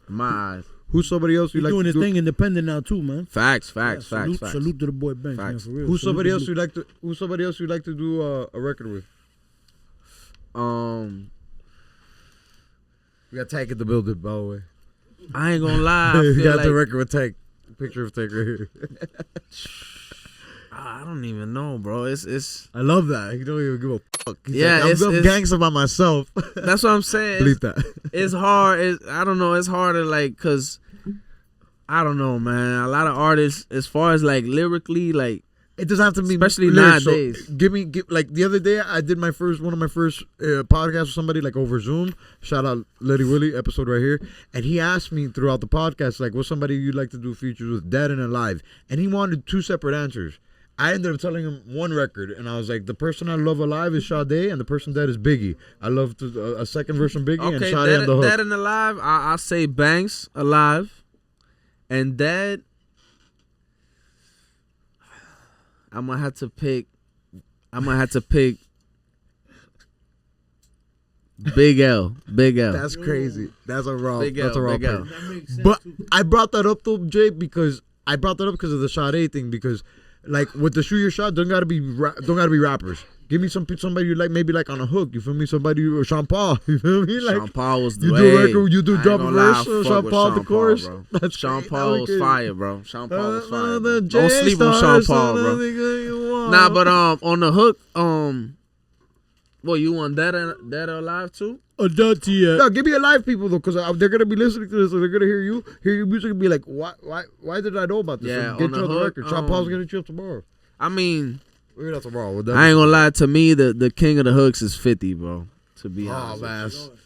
In my eyes. Who's somebody else you like doing to his thing independent now too, man. Facts. Salute to the boy Banks, man, for real. Who's somebody else you like to do a record with? We got Tank in the building, by the way. I ain't gonna lie. You got the record with Tank. Picture of Tank right here. I don't even know, bro. It's. I love that. He don't even give a fuck. He's yeah, like, I'm gangster by myself. That's what I'm saying. Believe that. It's hard. I don't know. It's harder, like, cause I don't know, man. A lot of artists, as far as like lyrically, like. It doesn't have to be especially lyrics, nowadays. So give like the other day I did one of my first podcasts with somebody like over Zoom. Shout out Letty Willie, episode right here. And he asked me throughout the podcast like, what's somebody you'd like to do features with, dead and alive? And he wanted 2 separate answers. I ended up telling him one record, and I was like, the person I love alive is Sade, and the person dead is Biggie. I love a second verse from Biggie and Sade on the hook. Dead and alive, I say Banks alive, and dead. I'm gonna have to pick Big L. That's crazy. That's a raw pick. But too. I brought that up though, Jay, because of the Sade thing. Because like with the Shoot Your Shot, don't gotta be rappers. Give me somebody you like, maybe like on a hook. You feel me? Somebody or Sean Paul. You feel me? Like Sean Paul was the you way. do record, you do drop a verse. Sean Paul the chorus. Bro. That's Sean great. Paul was fire, bro. Sean Paul was fire. Bro. Don't J-Starz, sleep on Sean Paul, bro. Nah, but on the hook, boy, you want Dead or Alive too? No, give me alive people though, because they're gonna be listening to this, and they're gonna hear your music, and be like, why did I know about this? Yeah, and get on you the on the hook, record. Sean Paul's gonna chill tomorrow. I mean, we're not tomorrow. I ain't gonna lie. To me, the king of the hooks is 50, bro. To be honest. Oh man.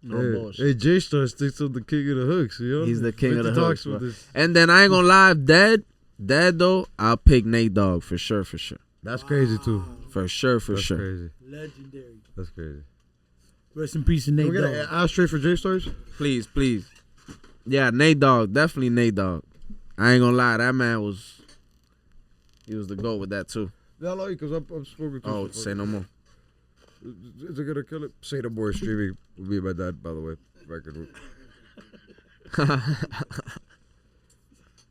No bullshit. Hey, J-Starz thinks of the king of the hooks. You know? He's the king of the hooks, bro. This. And then I ain't gonna lie, dead though, I'll pick Nate Dogg for sure. That's crazy too. For sure. Crazy. Legendary. That's crazy. Rest in peace, Nate Dogg. We're gonna ask straight for J-Starz. Please. Yeah, Nate Dogg, definitely Nate Dogg. I ain't gonna lie, that man was the GOAT with that too. Yeah, I like because I'm smoking. Oh, say no more. Is it gonna kill it? Say no more streaming will be my dad, by the way. Record.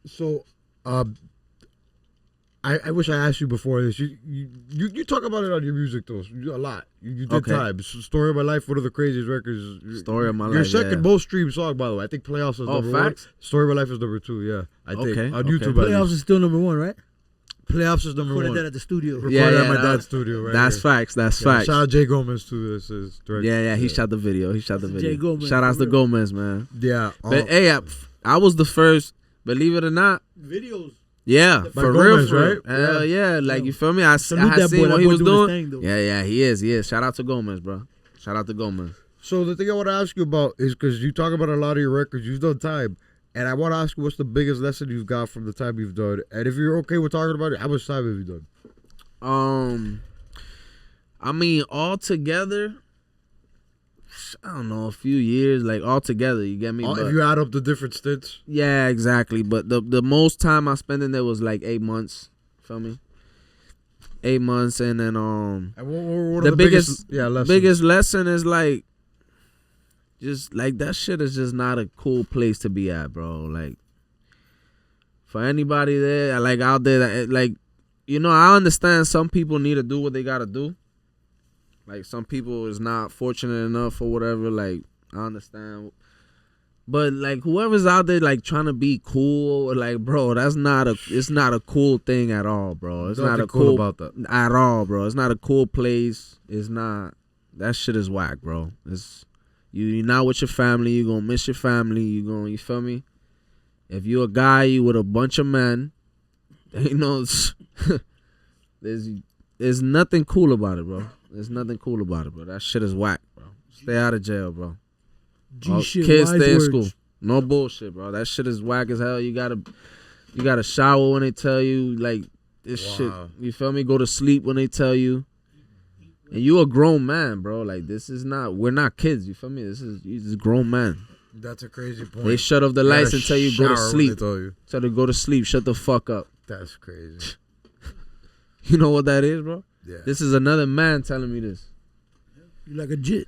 So, I wish I asked you before this. You talk about it on your music though a lot. You did time. Story of My Life, one of the craziest records. Story of My Life. Your second most streamed song, by the way. I think Playoffs is number facts? 1. Story of My Life is number 2. Yeah, I think on YouTube. Playoffs is still number 1, right? Playoffs is number 1. Recorded that at the studio. Recorded at my dad's studio. Right. That's here. facts. That's facts. Shout out Jay Gomez too. This is director. Yeah. He shot the video. Jay Gomez, Shout outs to Gomez, man. Yeah. But hey, I was the first. Believe it or not. Videos. Yeah, By for Gomez, real, right? Hell yeah. Like, you feel me? I had Salute that seen boy. what That he boy was doing his doing. thing, though. Yeah, he is. Shout out to Gomez, bro. Shout out to Gomez. So the thing I want to ask you about is because you talk about a lot of your records, you've done time, and I want to ask you what's the biggest lesson you've got from the time you've done, and if you're okay with talking about it, how much time have you done? I mean, all together, I don't know, a few years, like all together. You get me? But, If you add up the different stints. yeah, exactly. But the most time I spent in there was like 8 months. Feel me? 8 months, and then And what the are biggest lessons? biggest lesson is like, just like that shit is just not a cool place to be at, bro. Like, for anybody there, like out there, that like, you know, I understand some people need to do what they gotta do. Like, some people is not fortunate enough or whatever. Like, I understand. But like, whoever's out there like trying to be cool, like, bro, it's not a cool thing at all, bro. It's Nothing not a cool about that at all, bro. It's not a cool place. It's not. That shit is whack, bro. You're not with your family. You're gonna miss your family. You feel me? If you're a guy, you with a bunch of men, you know, there's nothing cool about it, bro. There's nothing cool about it, bro. That shit is whack, bro. Stay out of jail, bro. Shit, kids wise stay in words. school. No bullshit, bro. That shit is whack as hell. You gotta shower when they tell you, like, this shit. You feel me? Go to sleep when they tell you. And you a grown man, bro. Like, we're not kids. You feel me? You're just grown man. That's a crazy point. They shut off the lights and tell you go to sleep. Tell you go to sleep. Shut the fuck up. That's crazy. You know what that is, bro? Yeah. This is another man telling me this. You like a jit.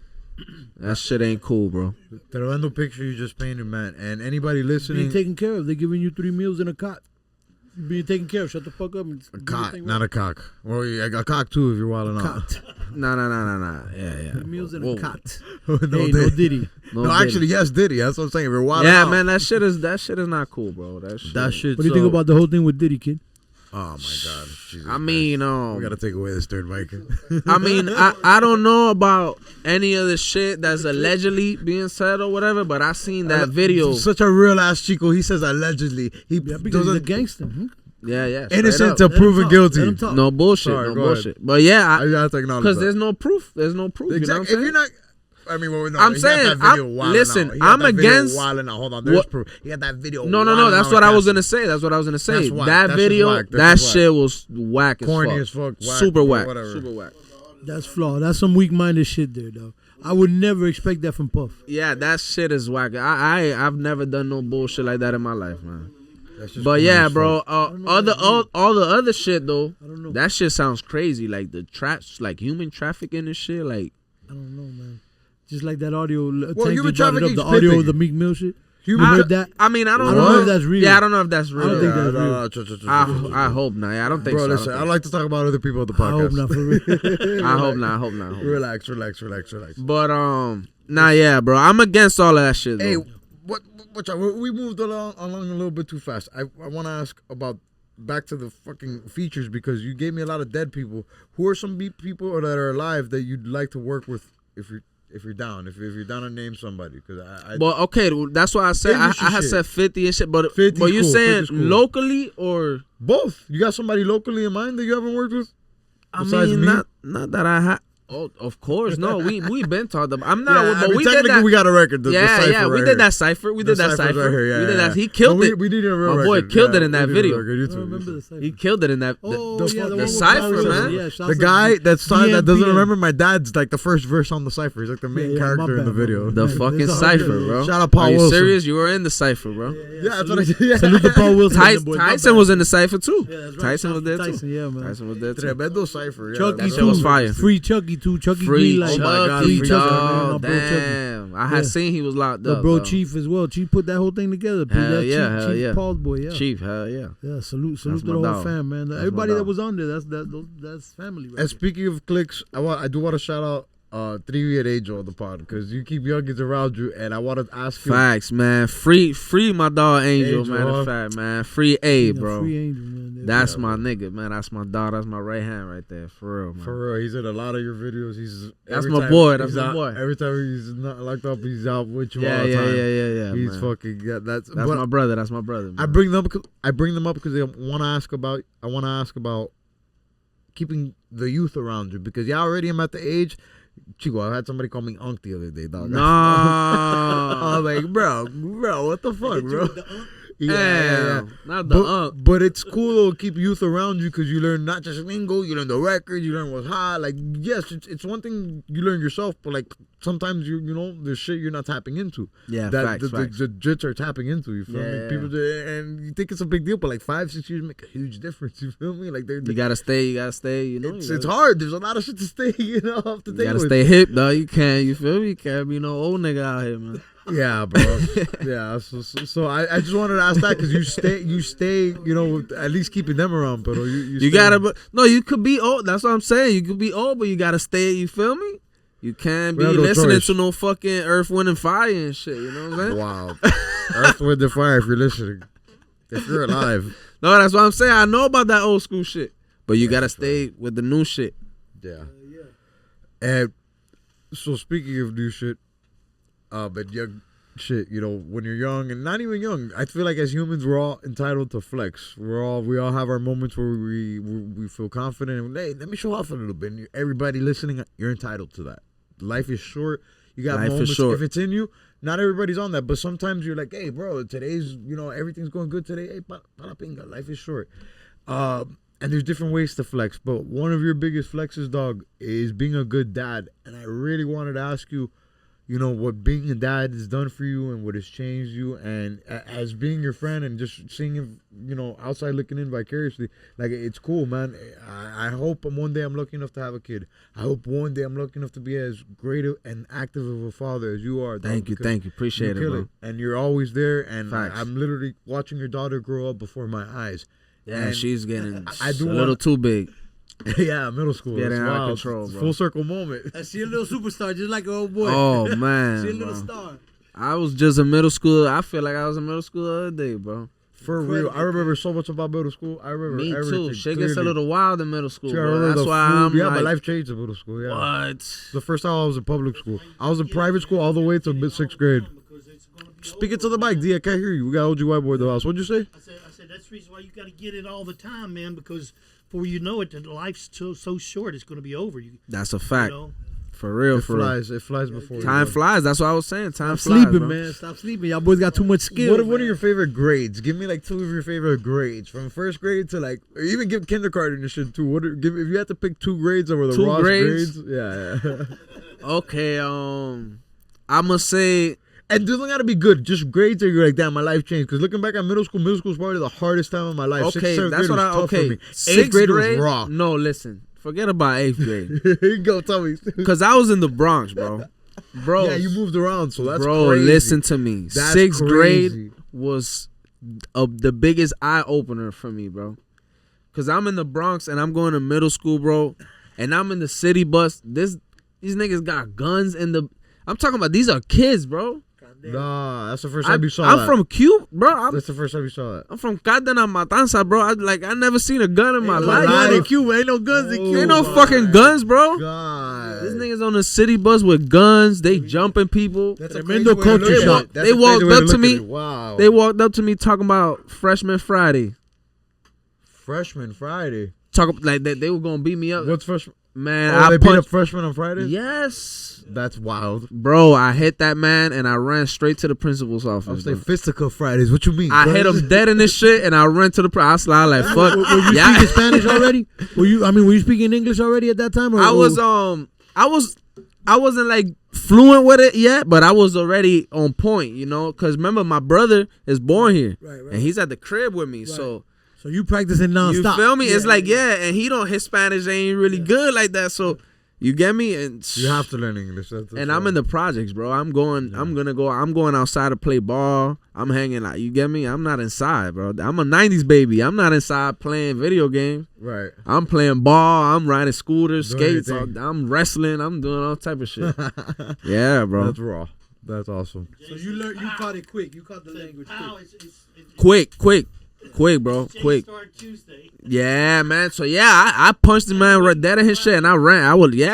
That shit ain't cool, bro. The random picture you just painted, man. And anybody listening, Being taken care of. They're giving you 3 meals in a cot. You're being taken care of. Shut the fuck up. And a do your cock, thing not right. a cock. Well, a cock too if you're wilding out. Cot. Nah. Yeah. 3 meals in Whoa. a cot. No, Hey, no Diddy. No, Diddy. actually, yes, Diddy. That's what I'm saying. If you're wilding out. Yeah, man, that shit is not cool, bro. That shit. What do you think about the whole thing with Diddy, kid? Oh my God. Jesus I mean, Christ. We gotta take away this third mic. I mean, I don't know about any of the shit that's allegedly being said or whatever, but I seen that video. Such a real ass Chico. He says allegedly. He Yeah, because he's a gangster. Yeah. innocent straight to up. proven guilty. Let him talk. No bullshit. Sorry, No go bullshit. But yeah, I gotta acknowledge because that. there's no proof. There's no proof. Exactly. You know what I'm If saying? you're not, I mean, well, no, I'm he saying, got that video I'm- wilding listen, out. He got I'm that video against- wilding out. Hold on, there's what- proof. He got that video. No. wilding That's out what I was Castle. gonna say. That's what I was gonna say. That's whack. That That's just video, whack. That's that just shit was whack as Corny fuck. as fuck. Whack, Super whack. whatever. Super whack. That's flawed. That's some weak-minded shit there, though. I would never expect that from Puff. Yeah, that shit is whack. I've never done no bullshit like that in my life, man. That's just But corny yeah, as bro. fuck. All the other shit though, I don't know. that shit sounds crazy. Like the like human trafficking and shit. Like, I don't know, man. Just like that audio. Well, human trafficking the is audio pimping. of the Meek Mill shit. You heard that? I mean, I don't I don't know know if that's real. Yeah, I don't know if that's real. I don't think that's real. I hope not. Yeah, I don't think Bro, so. listen, I like to talk about other people on the I hope podcast. not for real. I hope not. I hope not. Relax. But yeah, bro. I'm against all of that shit. Though. Hey, what we moved along a little bit too fast. I want to ask about back to the fucking features because you gave me a lot of dead people. Who are some people that are alive that you'd like to work with if you're down? If you're down to name somebody, because Well, okay, that's why I said I Industry had shit. said 50 and shit. But 50 but you cool, saying 50's cool. locally or? both. You got somebody locally in mind that you haven't worked with? I Besides mean, me? not that I have. Oh, of course, no. We been talked about. I'm not, Yeah, but we did technically that. we got a record. The Yeah, cipher yeah, we right did that here. cipher. We The did that cipher's cipher. right here, yeah, We did yeah. that. He killed No, it. We need a real My boy record. killed it Yeah, in that we need a video. record. You I too. remember the cipher. He killed it in that. Oh, the yeah, fuck- the the one with cipher, Paul man. Wilson. Yeah, shouts The out guy to that doesn't BM. remember my dad's like the first verse on the cipher. He's like the main Yeah, my character in the bad, video. The Man, fucking it's all cipher, good. bro. Shout out Paul Are you Wilson. serious? You were in the cipher, bro. Yeah, that's what I did. Yeah. Salute to Paul Wilson. them boys. My Tyson bad. was in the cipher too. Yeah, that's right. Tyson was there too. Tyson, yeah, man. Tyson was there too. Tremendo cipher. Yeah, Chucky that shit too. was fire. Free Chucky too. Chucky Free Greenlight. Oh my God, Free free Chucky. Chucky. Man, my bro Chucky. Damn, I had Yeah. seen he was locked The up. bro though. Chief as well. Chief put that whole thing together. Hell yeah, Chief, hell Chief yeah. Paul's boy, yeah. Chief, hell yeah. Yeah, salute That's to my the whole dog. fam, man. That's my Everybody that dog. was on there, that's family. Right And there. speaking of clicks, I do want to shout out 3 and Angel on the pod because you keep youngins around you, and I want to ask you. Facts, man. Free my dog Angel, Angel, matter huh? of fact, man. Free A, Yeah, bro. Free Angel, man. That's my nigga, man. That's my dog. That's my right hand right there, for real, man. For real, he's in a lot of your videos. That's every my time boy, that's he's my out- boy. Every time he's not locked up, he's out with you yeah, all the yeah, time. yeah. He's man. fucking that's That's but my brother. That's my brother. Man. I bring them up because I want to ask about keeping the youth around you because you already am at the age. Chico, I had somebody call me Unk the other day, dog. No. I was like, bro, what the fuck, bro? Damn. Not the unk. But it's cool though to keep youth around you because you learn not just lingo, you learn the records, you learn what's hot. Like, yes, it's one thing you learn yourself, but like sometimes you know there's shit you're not tapping into. Yeah, that facts, facts. the jits are tapping into. You feel me? Yeah. People and you think it's a big deal, but like 5-6 years make a huge difference. You feel me? Like You gotta stay. You know. it's hard. There's a lot of shit to stay. Off the You table. gotta stay hip, though. You can't. You feel me? You can't be no old nigga out here, man. Yeah, bro. Yeah. So I just wanted to ask that because you stay. You know, at least keeping them around, but you You gotta, but no, you could be old. That's what I'm saying. You could be old, but you gotta stay. You feel me? You can't be We have no listening choice. to no fucking Earth, Wind, and Fire and shit. You know what I'm saying? Wow. Earth, Wind, and Fire. If you're listening, if you're alive. No, that's what I'm saying. I know about that old school shit, but you gotta stay with the new shit. Yeah. And so speaking of new shit, but young shit, you know, when you're young and not even young, I feel like as humans we're all entitled to flex. We all have our moments where we feel confident and hey, let me show off a little bit. And everybody listening, you're entitled to that. Life is short. You got Life is moments. short. If it's in you, not everybody's on that. But sometimes you're like, hey, bro, today's everything's going good today. Hey, para pinga, life is short. And there's different ways to flex, but one of your biggest flexes, dog, is being a good dad. And I really wanted to ask you, you know, what being a dad has done for you and what has changed you. And as being your friend and just seeing him, you know, outside looking in vicariously, like, it's cool, man. I hope one day I'm lucky enough to have a kid. I hope one day I'm lucky enough to be as great and active of a father as you are, dog. Thank you. Appreciate it, kill bro. And you're always there. And Facts. I'm literally watching your daughter grow up before my eyes. Yeah, And she's getting I do a little too big. Yeah, middle school. Getting It's out of wild. control, It's a bro. full circle moment. I see a little superstar, just like her old boy. Oh man, She a little bro. star. I was just in middle school. I feel like I was in middle school the other day, bro. For real, I remember so much about middle school. I remember Me everything. too. Shit gets a clearly. little wild in middle school, See, I bro. remember That's the why food. I'm Yeah, like, my life changed in middle school. Yeah, what? the first time I was in public school. I was in private school all the way to mid-6th grade. Speaking to the mic, D, I can't hear you. We got OG white boy in the house. What'd you say? I said that's the reason why you got to get it all the time, man. Because before you know it, the life's so short. It's going to be over. You That's a fact. know. For real, It for real. flies. It flies before you Time know. flies. That's what I was saying. Time Stop flies, sleeping, bro. man. Stop sleeping. Y'all boys got too much skill. What are your favorite grades? Give me like 2 of your favorite grades from first grade to like, or even give kindergarten and shit too. If you had to pick 2 grades over the 2 Ross grades? yeah. Okay, I'ma say And it doesn't gotta be good. Just grades that you're like, damn, my life changed. Because looking back at middle school is probably the hardest time of my life. okay. 6th, 7th That's grade what was I tough for okay. me. 6th 8th grade grade was raw. No, listen. Forget about 8th grade. Here you go, tell me. Cause I was in the Bronx, bro. Bro, Yeah, you moved around, so that's bro. crazy. Listen to me. That's 6th crazy. grade was the biggest eye opener for me, bro. Cause I'm in the Bronx and I'm going to middle school, bro. And I'm in the city bus. These niggas got guns in the. I'm talking about these are kids, bro. Nah, that's the first time you saw that. I'm from Cuba, bro. That's the first time you saw that. I'm from Cadena Matanza, bro. I never seen a gun in my Ain't no life. gun bro. in Cuba. Ain't no guns in Cuba. Ain't no fucking guns, bro. God. These niggas on the city bus with guns. They jumping people. That's Tremendo a crazy way to culture look at shock. it. That's They a crazy walked way up to look me. at it. Wow. They walked up to me talking about Freshman Friday. Freshman Friday. Talk like that they were gonna beat me up. What's freshman? Man, they I beat up punched. freshmen on Fridays? Yes, That's wild. bro. I hit that man and I ran straight to the principal's I'll office. say bro. fisticuff Fridays. What you mean? I bro? hit him dead in this shit and I ran to the. I slide like fuck. Were you Yeah. speaking Spanish already? Were you speaking English already at that time? Or, I wasn't like fluent with it yet, but I was already on point, you know. Cause remember, my brother is born here, Right. and he's at the crib with me. So you practicing nonstop. you feel me? It's like and his Spanish ain't really good like that. So you get me, and You have to learn English. and I'm in the projects, bro. I'm going outside to play ball. I'm hanging out. You get me? I'm not inside, bro. I'm a 90s baby. I'm not inside playing video games. Right. I'm playing ball. I'm riding scooters, Doing skates. everything. I'm wrestling. I'm doing all type of shit. Yeah, bro. That's raw. That's awesome. So you caught it quick. You caught the language Quick, bro. Quick. Start Tuesday. Yeah, man. So I punched the man right dead in his shit, and I ran.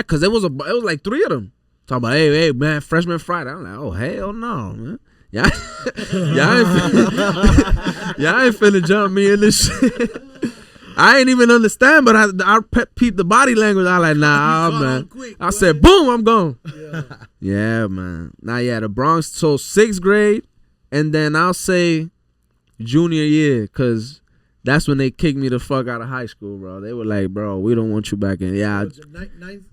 Cause it was like 3 of them. Talking about, hey, man, freshman Friday. I'm like, oh hell no, man. Y'all ain't finna jump me in this shit. I ain't even understand, but I peeped the body language. I like, nah, man. quick, I said, boom, I'm gone. Yeah, man. Now, the Bronx. So 6th grade, and then I'll say junior year, because that's when they kicked me the fuck out of high school, bro. They were like, bro, we don't want you back in. Yeah,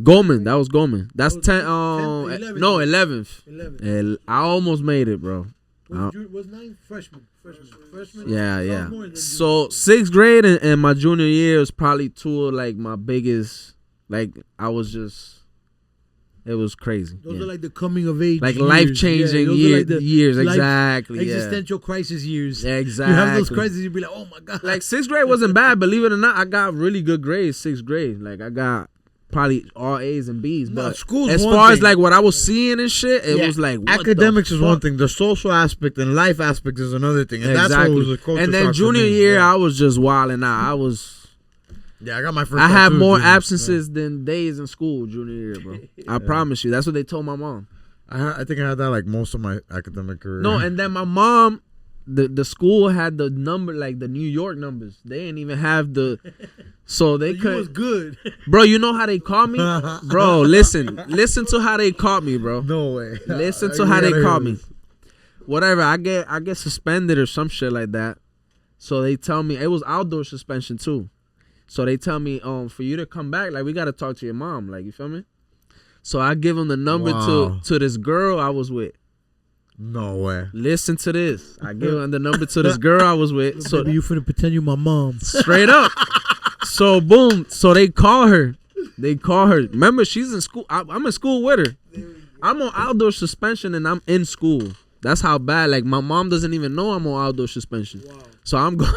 Goldman. That was Goldman. That's 11th. No, 11th. I almost made it, bro. Was 9 freshman? Yeah. So 6th grade and my junior year was probably 2 of like my biggest. Like I was just. It was crazy. Those are like the coming of age, like years. life changing years. Exactly. Existential crisis years. Yeah, exactly. You have those crises, you be like, oh my god. Like 6th grade wasn't bad, believe it or not. I got really good grades 6th grade. Like I got probably all A's and B's. No, but school's as one far as thing. like what I was seeing and shit, it was like what academics the is one fuck? thing. The social aspect and life aspect is another thing. And that's what was a culture And then shock for junior me. year, Yeah. I was just wilding out. I got my first. I had tattoo more junior. absences than days in school junior year, bro. I promise you. That's what they told my mom. I think I had that like most of my academic career. No, and then my mom, the school had the number, like the New York numbers. They didn't even have the, so they You was could. good. Bro, you know how they caught me, bro. Listen to how they caught me, bro. No way. Listen to how they caught me. Whatever, I get suspended or some shit like that. So they tell me it was outdoor suspension too. So they tell me, for you to come back, like we gotta talk to your mom, like you feel me. So I give them the number to this girl I was with. No way. Listen to this. I give them the number to this girl I was with. So Baby, you finna pretend you my mom. straight up. So boom. So they call her. Remember, she's in school. I'm in school with her. I'm on outdoor suspension and I'm in school. That's how bad. Like my mom doesn't even know I'm on outdoor suspension. Wow. So I'm going.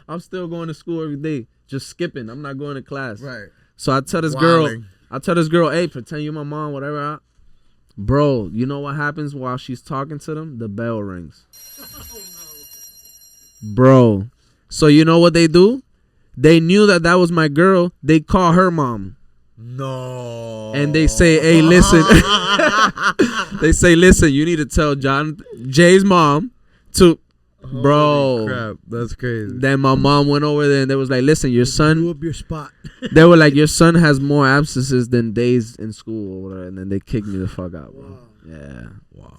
I'm still going to school every day, just skipping. I'm not going to class. Right. So I tell this girl, hey, pretend you my mom, whatever. Bro, you know what happens while she's talking to them? The bell rings. Bro. So you know what they do? They knew that was my girl. They call her mom. No. And they say, hey, listen. They say, listen, you need to tell Jay's mom to, bro. Holy crap, that's crazy. Then my mom went over there and they was like, listen, your son. Blew up your spot. They were like, your son has more absences than days in school or whatever. And then they kicked me the fuck out, bro. Wow. Yeah. Wow.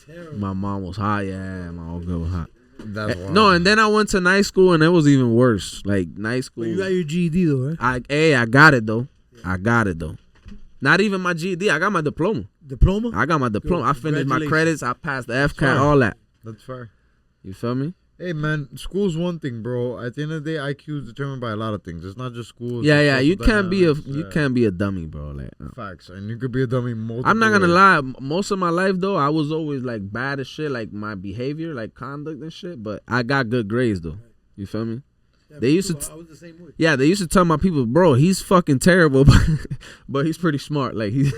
Terrible. My mom was hot. Yeah, my old girl was hot. That's wild. No, and then I went to night school and it was even worse. Like night school. But you got your GED though, right? I got it though. I got it though. Not even my GED. I got my diploma. Diploma? I got my diploma. I finished my credits. I passed the FCAT, all that. That's fair. You feel me? Hey man, school's one thing, bro. At the end of the day, IQ is determined by a lot of things. It's not just school. it's Yeah. social You can't be dynamics, a dummy, bro. Like facts, and you could be a dummy multiple I'm not gonna ways. lie. Most of my life though, I was always like bad as shit, like my behavior, like conduct and shit. But I got good grades though. You feel me? Yeah, They used I to. was the same way. Yeah, they used to tell my people, bro, he's fucking terrible, but he's pretty smart. Like he's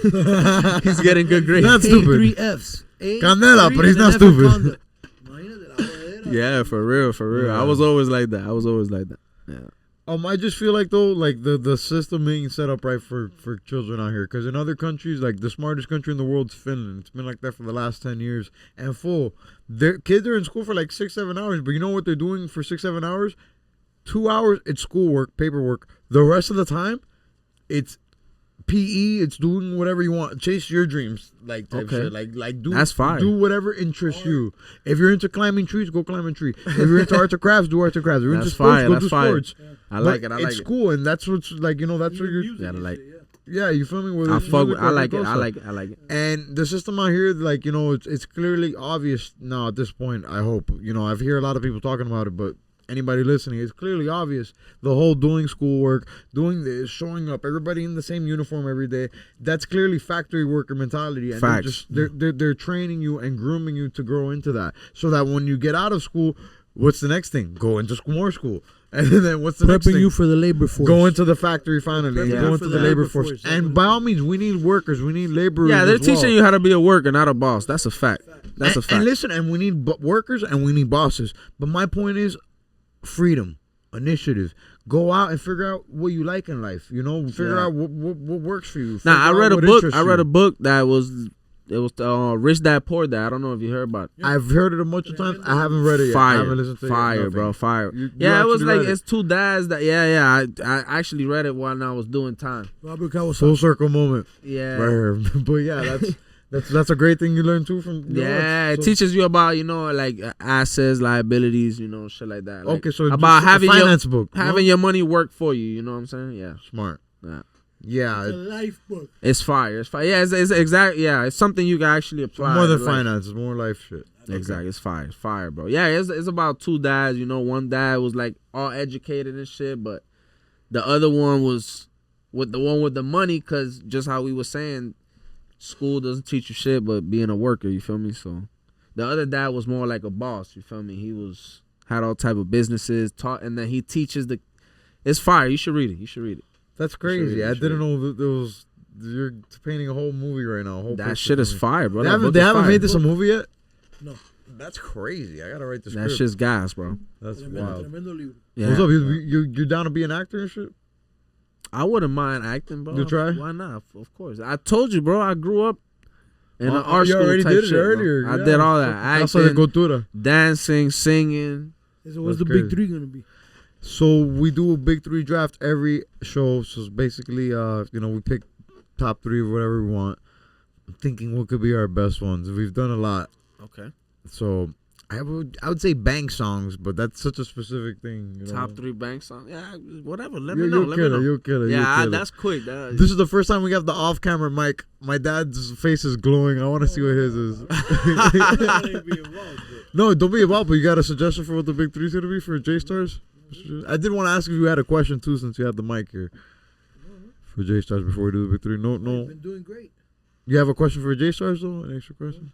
getting good grades. That's stupid. 3 Fs. Candela, but he's and not an F for stupid. conduct. Imagínate la jodera. Yeah, for real. Yeah. I was always like that. Yeah. I just feel like though, like the system ain't set up right for children out here. Because in other countries, like the smartest country in the world is Finland. It's been like that for the last 10 years. And their kids are in school for like 6-7 hours. But you know what they're doing for 6-7 hours? 2 hours, it's schoolwork, paperwork. The rest of the time, it's PE. It's doing whatever you want. Chase your dreams, like type shit. Like do That's fine. Do whatever interests you. If you're into climbing trees, go climb a tree. If you're into arts and crafts, do arts and crafts. If you're into sports, go do sports. I like it. I like it's it. school, and that's what's like. That's what you're. Yeah, like. Yeah, you feel me? I fuck with. I like it. I like it. I like it. And the system out here, like it's clearly obvious now at this point. I hope I've heard a lot of people talking about it, but anybody listening, it's clearly obvious. The whole doing schoolwork, doing this, showing up, everybody in the same uniform every day. That's clearly factory worker mentality. And Facts. they're training you and grooming you to grow into that, so that when you get out of school, what's the next thing? Go into more school. And then what's the next thing? Prepping you for the labor force. Go into the factory finally. And go into the labor force. And by all means, we need workers. We need laborers. Yeah, they're teaching you how to be a worker, not a boss. That's a fact. That's a fact. And listen, and we need workers and we need bosses. But my point is, freedom, initiative. Go out and figure out what you like in life. Figure out what works for you. Now, I read a book. I read a book that was Rich Dad Poor Dad. I don't know if you heard about it. I've heard it a bunch of times. I haven't read it yet. Fire, I haven't listened to fire, it. bro, fire. You it was like read it's two dads that. Yeah. I actually read it while I was doing time. Robert Kawasaki. Full circle moment. Yeah. Right here. But yeah, that's a great thing you learn too from. It teaches you about like assets, liabilities, shit like that. Like, okay, so about having finance book, having your money work for you. You know what I'm saying? Yeah. Smart. Yeah. Yeah, It's a life book. It's fire. It's fire. Yeah, it's exact. Yeah, it's something you can actually apply. More than to finance, it's more life shit. Exactly, it's fire. It's fire, bro. Yeah, it's about two dads. One dad was like all educated and shit, but the other one was with the one with the money, cause just how we were saying, school doesn't teach you shit, but being a worker. You feel me? So the other dad was more like a boss. You feel me? He had all type of businesses taught, and then he teaches the. It's fire. You should read it. You should read it. That's crazy. I didn't know that there was. You're painting a whole movie right now. That shit is fire, bro. They haven't made this a movie yet. No. That's crazy. I gotta write the That script. shit's gas, bro. That's wild. Yeah. What's up? You down to be an actor and shit? I wouldn't mind acting, bro. You try? Why not? Of course. I told you, bro. I grew up in an art you school already type did it shit. earlier. Bro. I Yeah. did all that. That's how they go Acting, through it. dancing, singing. So what's That's the big crazy. three gonna be? So we do a big three draft every show. So it's basically, we pick top three of whatever we want. I'm thinking what could be our best ones. We've done a lot. Okay. So I would say bang songs, but that's such a specific thing. Top three bank songs. Yeah, whatever. Let You, me know. you'll Let kill me it. know. You'll kill it. Yeah, you'll kill it. that's quick. This is the first time we got the off-camera mic. My dad's face is glowing. I want to see what his is. No, don't be involved. But you got a suggestion for what the big three is gonna be for J-Stars? I did want to ask if you had a question too, since you had the mic here for J-Stars before we do the big three. No. Been doing great. You have a question for J-Stars though? An extra question?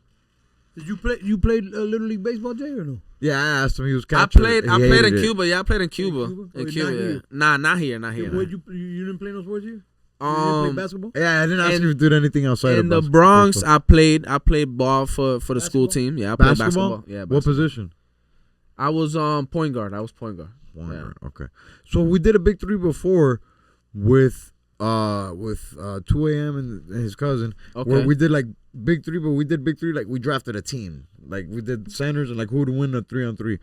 Did you play? You played Little League baseball, Jay, or no? Yeah, I asked him. He was I catcher. played He in hated it. Cuba. Yeah, I played in Cuba. Cuba? In Or Cuba. not Yeah. here? Nah, not here. Not here. You didn't play no sports here? You didn't play basketball? Yeah, I didn't ask And- if you did anything outside In of the basketball. Bronx, I played ball for the school Basketball? team. Yeah, I played Basketball? basketball. Yeah, What basketball. position? I was point guard. One guard. Okay. So we did a big three before with 2 a.m. and his cousin, where Okay. we did like big three, but we did big three like we drafted a team, like we did centers and like who would win a 3-on-3.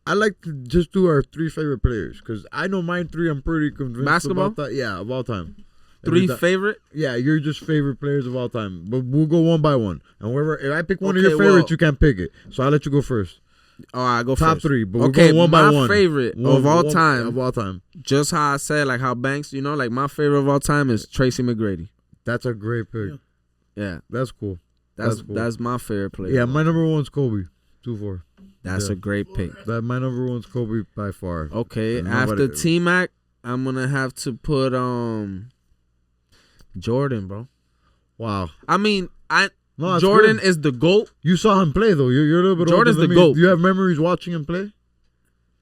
I like to just do our three favorite players because I know mine three. I'm pretty convinced Basketball? about that. Yeah, of all time. Three Every ti- favorite. Yeah, you're just favorite players of all time, but we'll go one by one. And wherever if I pick one of Okay, your favorites, well- you can't pick it. So I'll let you go first. Oh, I go Top first. three, but we're Okay, going one my by one. favorite of all time. Of all time. Just how I said, like how Banks, like my favorite of all time is Tracy McGrady. That's a great pick. Yeah, That's cool. that's cool. my favorite player. Yeah, my number one's Kobe. 2-4. That's yeah. a great pick. That my number one's Kobe by far. Okay, And after nobody- T-Mac, I'm gonna have to put Jordan, bro. Wow. I mean, No, that's Jordan good. is the GOAT. You saw him play though. You're a little bit Jordan's older than the me. GOAT. Do you have memories watching him play,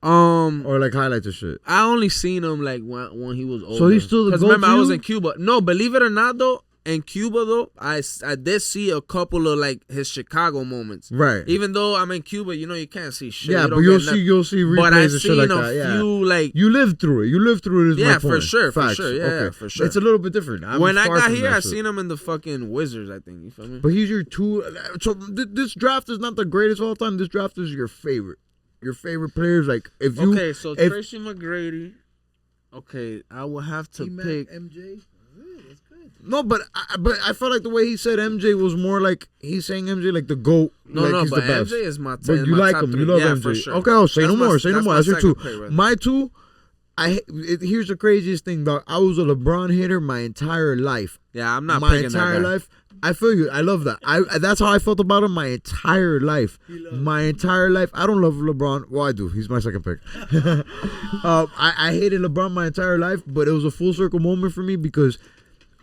or like highlights of shit? I only seen him like when he was older. So he's still the Because GOAT remember, for I was you? in Cuba. No, believe it or not, though, in Cuba, though, I did see a couple of like his Chicago moments. Right. Even though I'm in Cuba, you can't see shit. Yeah, You but don't you'll get nothing. see replays But I and shit seen like a that. Yeah. few like You lived through it. You lived through it. Is Yeah, my for point. sure, for Facts. sure. Yeah, Okay. for sure. It's a little bit different. I'm when I far got from here, that I shit. seen him in the fucking Wizards. I think you feel me. But he's your two. So this draft is not the greatest of all time. This draft is your favorite. your favorite players. Like if you Okay, so if, Tracy McGrady. Okay, I will have to T-Mac, pick. MJ. That's good. no, but I felt like the way he said MJ was more like he's saying MJ like the GOAT. No, like no, he's but the best. MJ is my. But you my like top him. three. You love yeah, MJ. For sure. Okay, I'll say no That's more. my- Say no that's more. my That's your two. second pick right My two. Here's the craziest thing, dog. I was a LeBron hater my entire life. Yeah, I'm not My picking entire that guy. life. I feel you. I love that. That's how I felt about him my entire life. My entire life. I don't love LeBron. Well, I do. He's my second pick. I hated LeBron my entire life, but it was a full circle moment for me because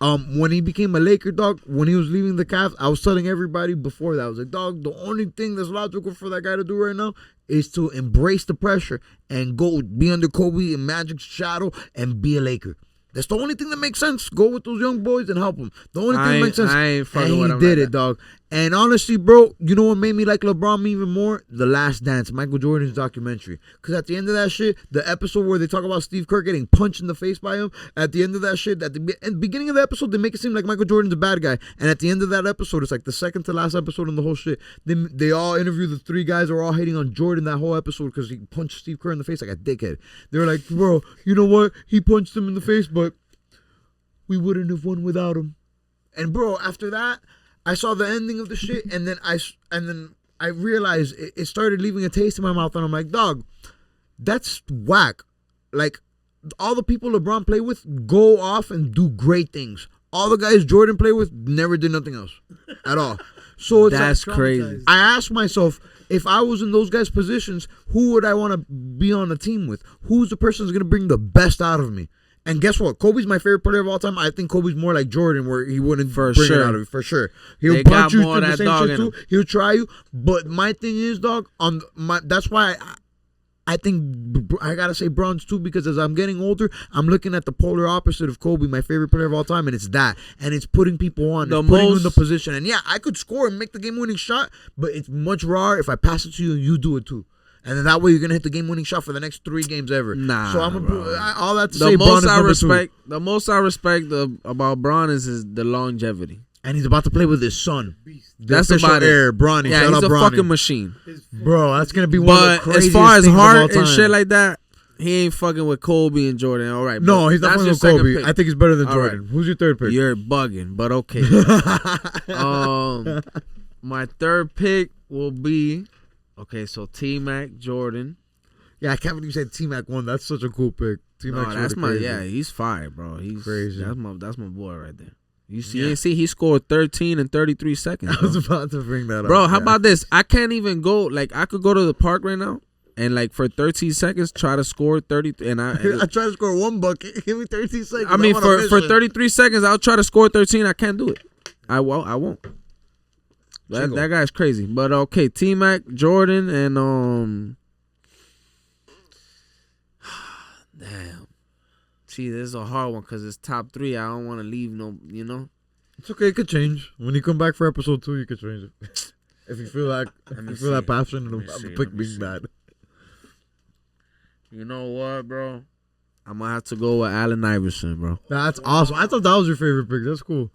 when he became a Laker, dog, when he was leaving the Cavs, I was telling everybody before that, I was like, dog, the only thing that's logical for that guy to do right now is to embrace the pressure and go be under Kobe and Magic's shadow and be a Laker. That's the only thing that makes sense. Go with those young boys and help them. The only thing that makes sense. I ain't fucking and with he him did like it, dog. And honestly, bro, you know what made me like LeBron even more? The Last Dance, Michael Jordan's documentary. Because at the end of that shit, the episode where they talk about Steve Kerr getting punched in the face by him, at the end of that shit, at the beginning of the episode, they make it seem like Michael Jordan's a bad guy. And at the end of that episode, it's like the second to last episode in the whole shit. They all interview the three guys who are all hating on Jordan that whole episode because he punched Steve Kerr in the face like a dickhead. They were like, bro, you know what? He punched him in the face, but we wouldn't have won without him. And bro, after that, I saw the ending of the shit, and then I realized it started leaving a taste in my mouth, and I'm like, dog, that's whack. Like, all the people LeBron play with go off and do great things. All the guys Jordan played with never did nothing else at all. So it's That's like, crazy. I asked myself, if I was in those guys' positions, who would I want to be on a team with? Who's the person who's going to bring the best out of me? And guess what? Kobe's my favorite player of all time. I think Kobe's more like Jordan, where he wouldn't bring it out of you for sure. He'll They punch got you more through of the that same dog shit in too. He'll try you. But my thing is, dog, that's why I think I gotta say bronze too, because as I'm getting older, I'm looking at the polar opposite of Kobe, my favorite player of all time, and it's that. And it's putting people on, it's putting you in the position. And yeah, I could score and make the game-winning shot, but it's much rawer if I pass it to you and you do it too. And then that way you're gonna hit the game-winning shot for the next 3 games ever. Nah, so I'm bro. all that to The say. Bron most is I number respect, 2. the most I respect about Bron is the longevity. And he's about to play with his son. That's official about heir, it. Bronny. Yeah, Shout he's out a Bronny. fucking machine. Bro, that's gonna be one of the But craziest as far as things of all heart and time. shit like that, he ain't fucking with Kobe and Jordan. All right, No, but he's not that's fucking your with second Kobe. pick. I think he's better than All Jordan. right. Who's your third pick? You're bugging, but okay. My third pick will be so T-Mac, Jordan. Yeah, I can't believe you said T-Mac won. That's such a cool pick. T-Mac, No, that's my he's fire, bro. He's crazy. That's my boy right there. You see, he scored 13 in 33 seconds. I was about to bring that up. Bro, how about this? I can't even go. Like, I could go to the park right now and, like, for 13 seconds try to score 30. And I try to score 1 bucket. Give me 13 seconds. I mean, for 33 seconds, I'll try to score 13. I can't do it. I won't. That guy's crazy. But okay, T-Mac, Jordan, and damn. See, this is a hard one because it's top 3. I don't want to leave no. It's okay. It could change. When you come back for episode 2, you could change it. If you feel that, that passion, it'll pick being bad. You know what, bro? I'm gonna have to go with Allen Iverson, bro. That's awesome. I thought that was your favorite pick. That's cool.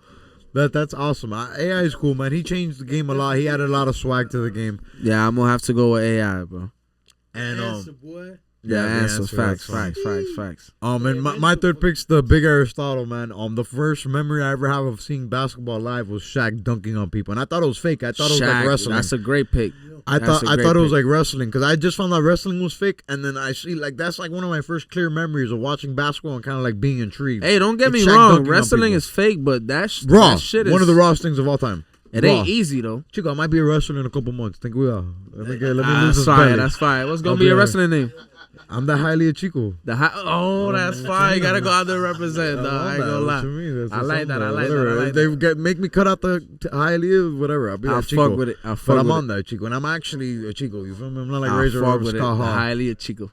That's awesome. AI is cool, man. He changed the game a lot. He added a lot of swag to the game. Yeah, I'm gonna have to go with AI, bro. And Answer, boy. Yeah, answer, facts. And my third pick's the big Aristotle, man. The first memory I ever have of seeing basketball live was Shaq dunking on people, and I thought it was fake. I thought it was like wrestling. That's a great pick. I thought it was like wrestling because I just found out wrestling was fake, and then I see like that's like one of my first clear memories of watching basketball and kind of like being intrigued. Hey, don't get It's me Shaq wrong. dunking on Wrestling people. is fake, but that shit is one of the rawest things of all time. It ain't easy though. Chico, I might be a wrestler in a couple months. Think we are. Let me lose That's this fine. belly. That's fine. What's gonna I'll be be your alright. wrestling name? I'm the Hialeah Chico. That's fine. You gotta go out there and represent. I ain't gonna lie. I like that. They make me cut out the Hialeah, whatever. I'll be I'll that Chico. fuck with it. But I'm on that Chico, and I'm actually a Chico. You feel me? I'm not like Razor fuck or with it. Scott Hall. Highly a Chico.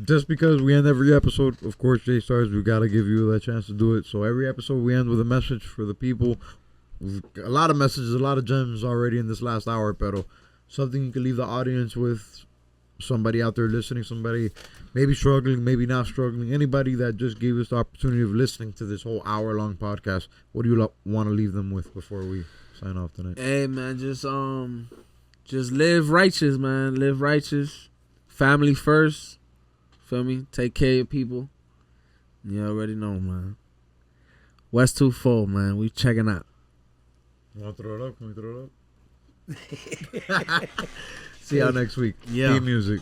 Just because we end every episode, of course, J-Stars, we gotta give you that chance to do it. So every episode we end with a message for the people. A lot of messages, a lot of gems already in this last hour, pero something you can leave the audience with. Somebody out there listening, somebody maybe struggling, maybe not struggling, anybody that just gave us the opportunity of listening to this whole hour-long podcast. What do you want to leave them with before we sign off tonight? Hey man, just live righteous, man. Live righteous. family first. Feel me? Take care of your people. You already know, man. West 24, man. We checking out. You want to throw it up? Can we throw it up? See y'all next week. Yeah. Theme music.